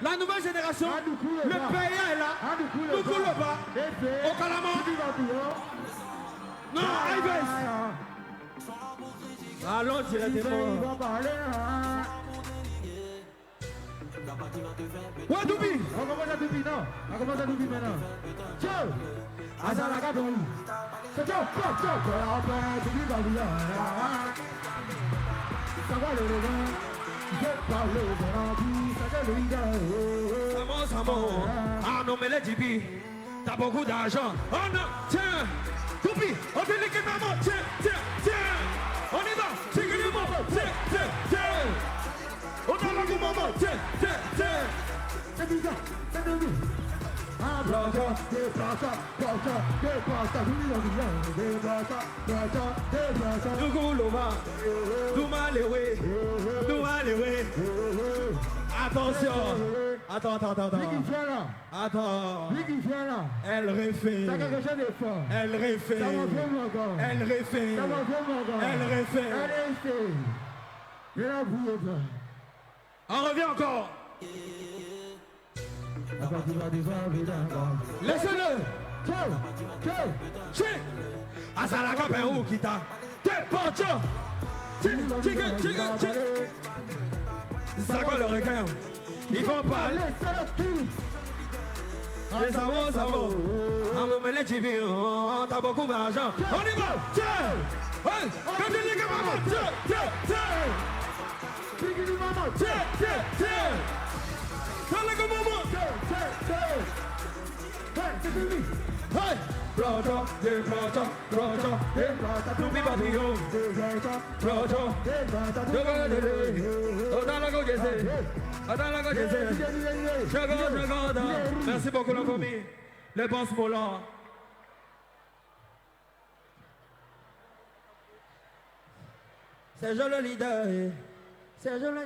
La nouvelle génération, le payant est là. Nous coulons pas. Au Kalama. Non, Ives. Allons directement. Ouais, Doupi. On commence à Doupi, non. On commence à Doupi maintenant. Ciao. Azalaka Doupi. C'est ciao, ciao, ciao. Doupi Babylon. Ça va le regard. Je parle de rempli. Ça va le regard. Samo. Ah non, mais les Doupi. T'as beaucoup d'argent. Oh non, tiens. Doupi, on fait les maman. Tiens, tiens, tiens. On y va. C'est que les mamans. Tiens, tiens, tiens. On a la maman. Tiens, tiens, tiens. C'est bizarre, c'est devenu. Un blanchard, des blanchars, des blanchars, Nous coulons pas. Nous malheureux. Nous malheureux. Attention. Attends. Attends. Elle refait. Elle refait. Elle refait. Elle refait. On revient encore. Laissez-le. Azalaka Perou qui t'a. T'es porteur. Ça quoi le requin? Ils vont parler. Les savons. On me met les TV. T'as beaucoup d'argent. On y va. Tiens. Quand tu dis que maman. Tiens. Dans le moment. Hey. Proto, Doupi Papillon. Proto, Attends la gauche. Merci beaucoup la famille. Les boss volants. C'est le leader. C'est le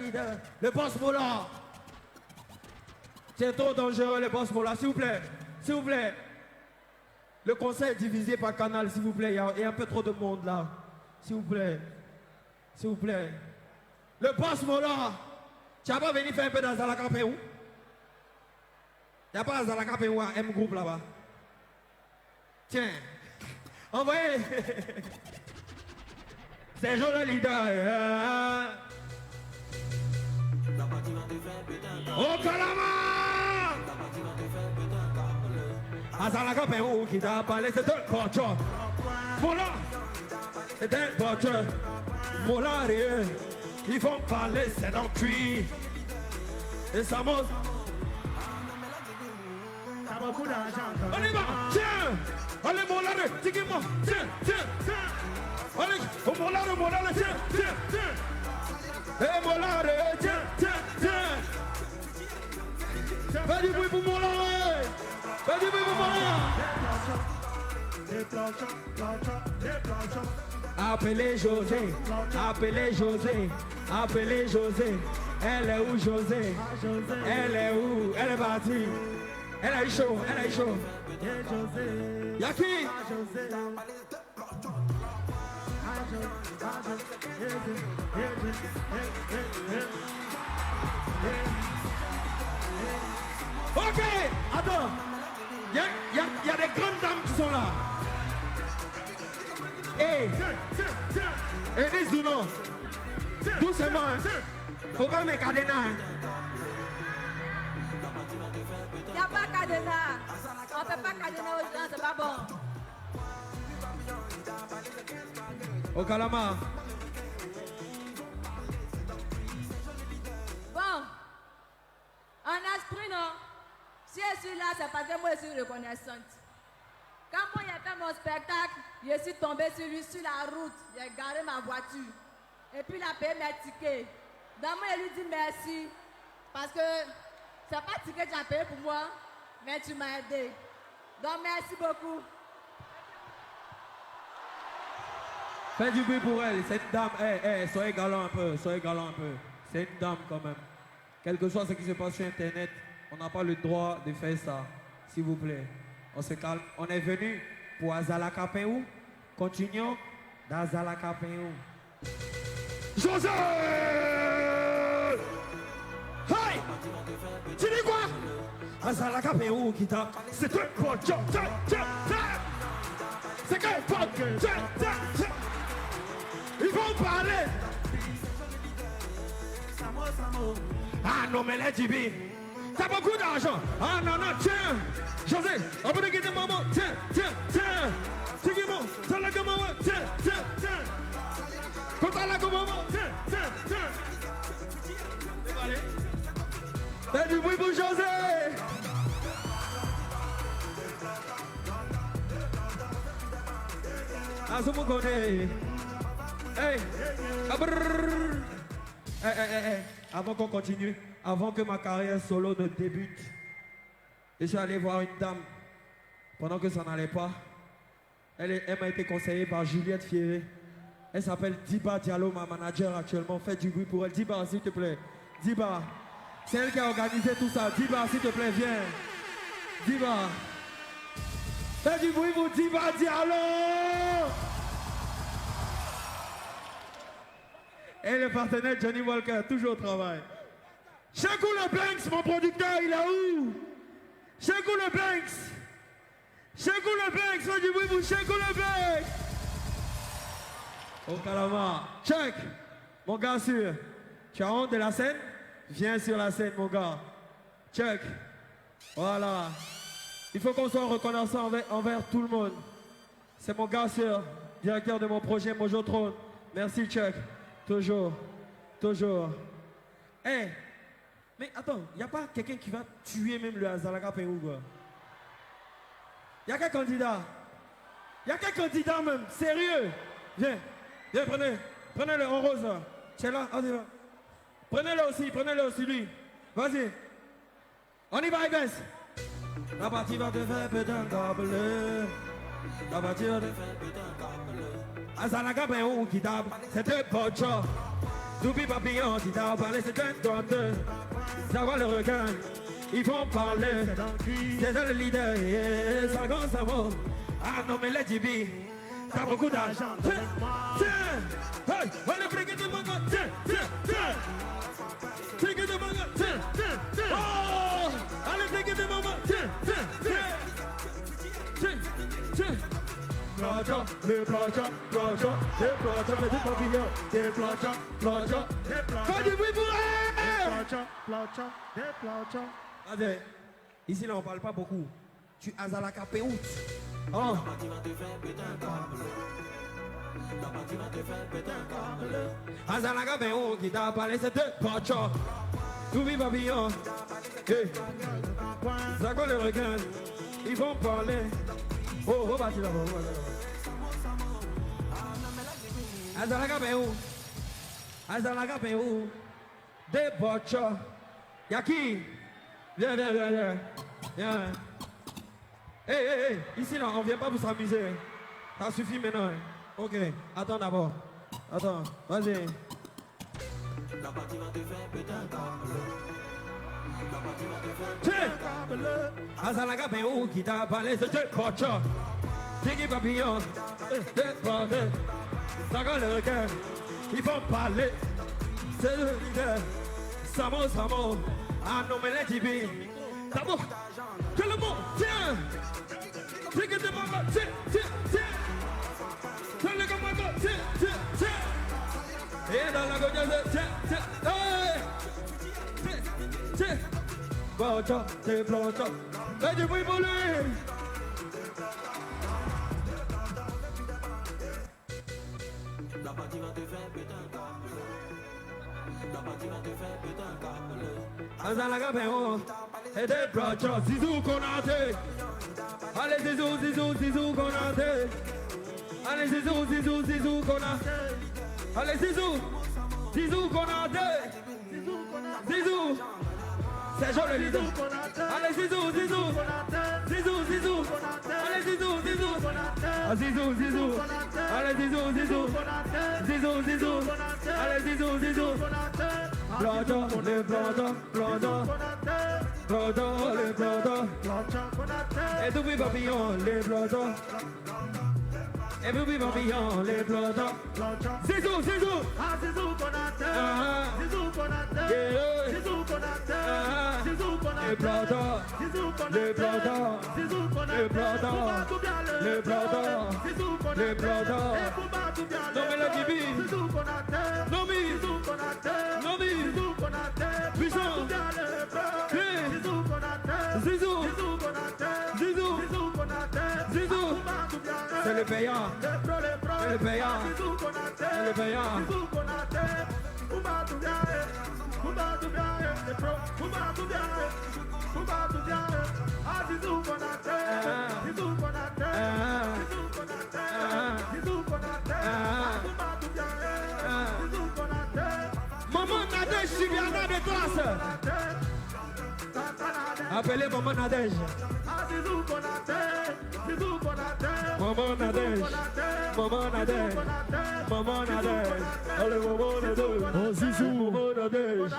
leader. Le boss volant. C'est trop dangereux, le boss volant. S'il vous plaît. Le conseil est divisé par canal, s'il vous plaît. Il y a un peu trop de monde là. S'il vous plaît. Le boss volant. Tu n'as pas venu faire un peu d'Azalaka Perou? Il n'y a pas Azalaka Perou à M Group là-bas. Tiens. Envoyez. C'est le leader. Au Kalama. Azalaka Perou qui t'a parlé, c'est un porteur. Voilà. C'est un porteur. Voilà, ils vont parler, c'est dans le cuit. Et ça monte. T'as beaucoup d'argent. On y va. Tiens. Allez, molare. Tiens. Allez, molare. Tiens. Et molare. Tiens. Fais du bruit pour molare. Appelez José. Elle est où José? Elle est où? Elle est partie. Elle a eu chaud. Y'a qui? Ok, attends. Il y a des grandes dames qui sont là. Et Enis Douno, doucement, faut pas me cadenas. Il n'y a pas cadenas. On ne fait pas cadenas aux gens, c'est pas bon. Au Kalama. Bon, en esprit, non. Si je suis là, c'est parce que moi je suis reconnaissante. Quand moi j'ai fait mon spectacle, je suis tombée sur lui sur la route. J'ai garé ma voiture. Et puis il a payé mes tickets. Donc moi je lui dis merci. Parce que c'est pas ticket que tu as payé pour moi, mais tu m'as aidé. Donc merci beaucoup. Fais du bruit pour elle, c'est une dame. Soyez galant un peu. C'est une dame quand même. Quel que soit ce qui se passe sur Internet, On n'a pas le droit de faire ça, s'il vous plaît. On se calme. On est venu pour Azalakapéou. Continuons d'Azalakapéou. José! Hey! Tu dis quoi? Azalakapéou qui t'a. C'est un pocho. C'est qu'un pocho. Ils vont parler. Ah non, mais les Jibi, t'as beaucoup d'argent. Ah non, non, tiens. José, on peut te quitter maman. Tiens. C'est qui mon? C'est la gamme, tiens. Contre la gamme, tiens. Allez. Fais du bruit pour José. Ah, c'est mon connaît. Hey. Avant qu'on continue, avant que ma carrière solo ne débute, je suis allé voir une dame pendant que ça n'allait pas. Elle m'a été conseillée par Juliette Fieré. Elle s'appelle Diba Diallo, ma manager actuellement. Faites du bruit pour elle. Diba, s'il te plaît. Diba, c'est elle qui a organisé tout ça. Diba, s'il te plaît, viens. Diba. Faites du bruit pour Diba Diallo. Et le partenaire Johnny Walker, toujours au travail. Chekou le Banks, mon producteur, il est où? Chekou le Banks, fais du bruit pour Chekou le Banks. Oh Kalama, check. Mon gars sûr, tu as honte de la scène? Viens sur la scène, mon gars. Check. Voilà. Il faut qu'on soit reconnaissant envers tout le monde. C'est mon gars sûr, directeur de mon projet Mojo Throne. Merci, check. Toujours. Hey, mais attends, il n'y a pas quelqu'un qui va tuer même le Azalakapéou, quoi? Il y a quel candidat? Même, sérieux? Viens, prenez-le en rose, là. C'est là, allez là. Prenez-le aussi, lui. Vas-y. On y va, Ibès. La partie va te faire péter un câble. Azalakapéou qui tape, c'est un pocho. Doubi papillon qui t'a parlé, c'est un doigteur. Ça va le requin, ils vont parler. C'est le leader, ça gosse ça va. Ah non mais les Jibi, t'as beaucoup d'argent. Tiens, hey, allez briquer de manga, tiens. Briquer de manga, tiens. Oh, allez briquer de manga, tiens. Plaja, les plaja, des papillons, des plaja. Fais du bruit pour elle. Allez, ici là on parle pas beaucoup. Tu Azalakapéou. Oh. Azalakapéou qui t'a parlé, c'est deux pochos. Doubi papillon. Ça colle le requin. Ils vont parler. Oh, bah tu là, Azalakapéou. Des pochos. Y'a qui? Viens. Hey, ici là, on vient pas pour s'amuser. Ça suffit maintenant. Ok, attends d'abord. Attends, vas-y. La partie va te faire péter un câble. Azalakapéou qui t'a parlé, c'est deux pochos. Tiggy papillon, des bandits. Ça colle le requin, ils vont parler. C'est le leader. Samo. Ah non mais les Jibi. Samo. Que le mot, tiens. Tiggy de maman, tiens. Tiens le gamin, tiens. Et dans la gauche, tiens. Tiens. Pocho, c'est pocho. Fais du bruit pour lui. La partie va te faire péter un câble. Azalakapéou. Et des pochos, Zizou Konaté. Allez Zizou Konaté. Allez Zizou Konaté. Allez Zizou Konaté. Zizou. C'est Jean le leader. Allez Zizou. Allez Zizou. Ah Zizou. Allez Zizou. Allez Zizou. Plaja, les plaja. Bloodons, les bloodons. Et tout les papillons, les bloodons. Et tout les papillons, les bloodons. Zizou, Zizou. Ah, Zizou Konaté. Zizou Konaté. Zizou Konaté. Zizou Konaté. Les bloodons. Les bloodons. Zizou Konaté. Les bloodons. Les bloodons. Les bloodons. Non mais la Gibi. Zizou Konaté. Nomi. Zizou Konaté. Nomi. Zizou Konaté. Puissant. Zizou Konaté. Zizou. Zizou Konaté. Zizou. Zizou Konaté. Zizou. C'est le payant. C'est le payant. C'est le payant. Zizou Konaté. Maman Nadège, Juliana de classe. Appelez Maman Nadège. Maman Nadège. Maman Nadège. Maman Nadège. Allez, Maman Nadège. Oh Zizou. Maman Nadège.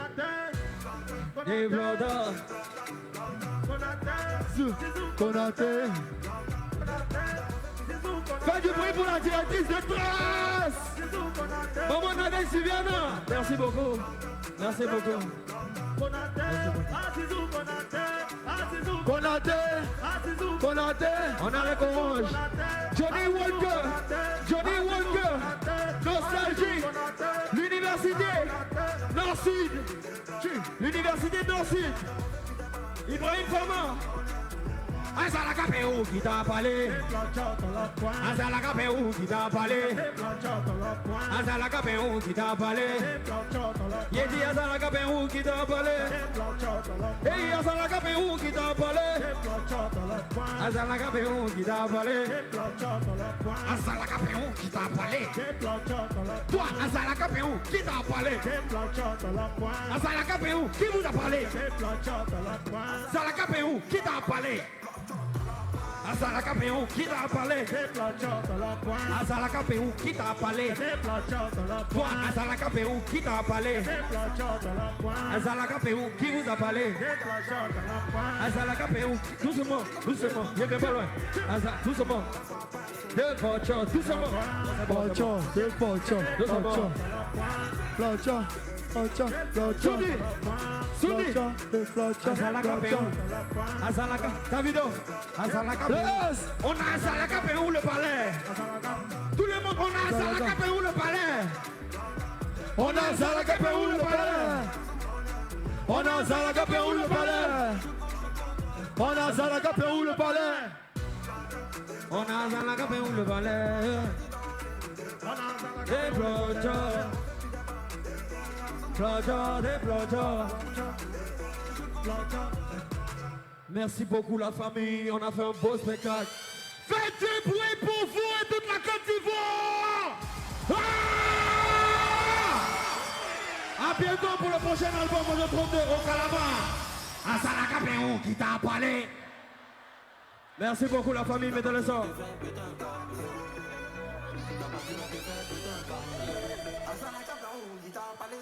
Des bloodons. Konaté. Fais du bruit pour la directrice de trace. Maman Nadège, Juliana. Merci beaucoup. Merci beaucoup. Konaté. Konaté. On a le orange. Johnny Walker. Johnny Walker. Nostalgie. L'université Nord-Sud. L'université Nord-Sud. Ibrahim Fama. Azalakapéou qui t'a parlé. Azalakapéou qui t'a parlé. Azalakapéou qui t'a parlé. Y'a dit Azalakapéou qui t'a parlé. Hey, Azalakapéou qui t'a parlé. Azalakapéou qui t'a parlé. Azalakapéou qui t'a parlé. Toi, Azalakapéou qui t'a parlé. Azalakapéou qui vous a parlé. Azalakapéou qui t'a parlé. Azalakapéou qui t'a parlé. Azalakapéou qui t'a parlé. Toi, Azalakapéou qui t'a parlé. Azalakapéou qui vous a parlé. Azalakapéou, doucement, doucement, il n'est pas loin. Doucement. Deux pochons, doucement. Pochon, deux pochons. Pochon. Pochon. Pochon. Pochon. Soudi. Pochon. Azalakapéou. Azalaka. Davido. Azalakapéou. On a Azalakapéou le palais. Tout le monde, on a Azalakapéou le palais. On a Azalakapéou le palais. On a Azalakapéou le palais. On a Azalakapéou le palais. On a Azalakapéou le palais. Des blochons. Blochons, des blochons. Merci beaucoup la famille, on a fait un beau spectacle. Faites du bruit pour vous et toute la Côte d'Ivoire. A bientôt pour le prochain album de 32 au Calamar. Azalakapéou qui t'a parlé. Merci beaucoup la famille, mettez le son. Azalakapéou qui t'a parlé.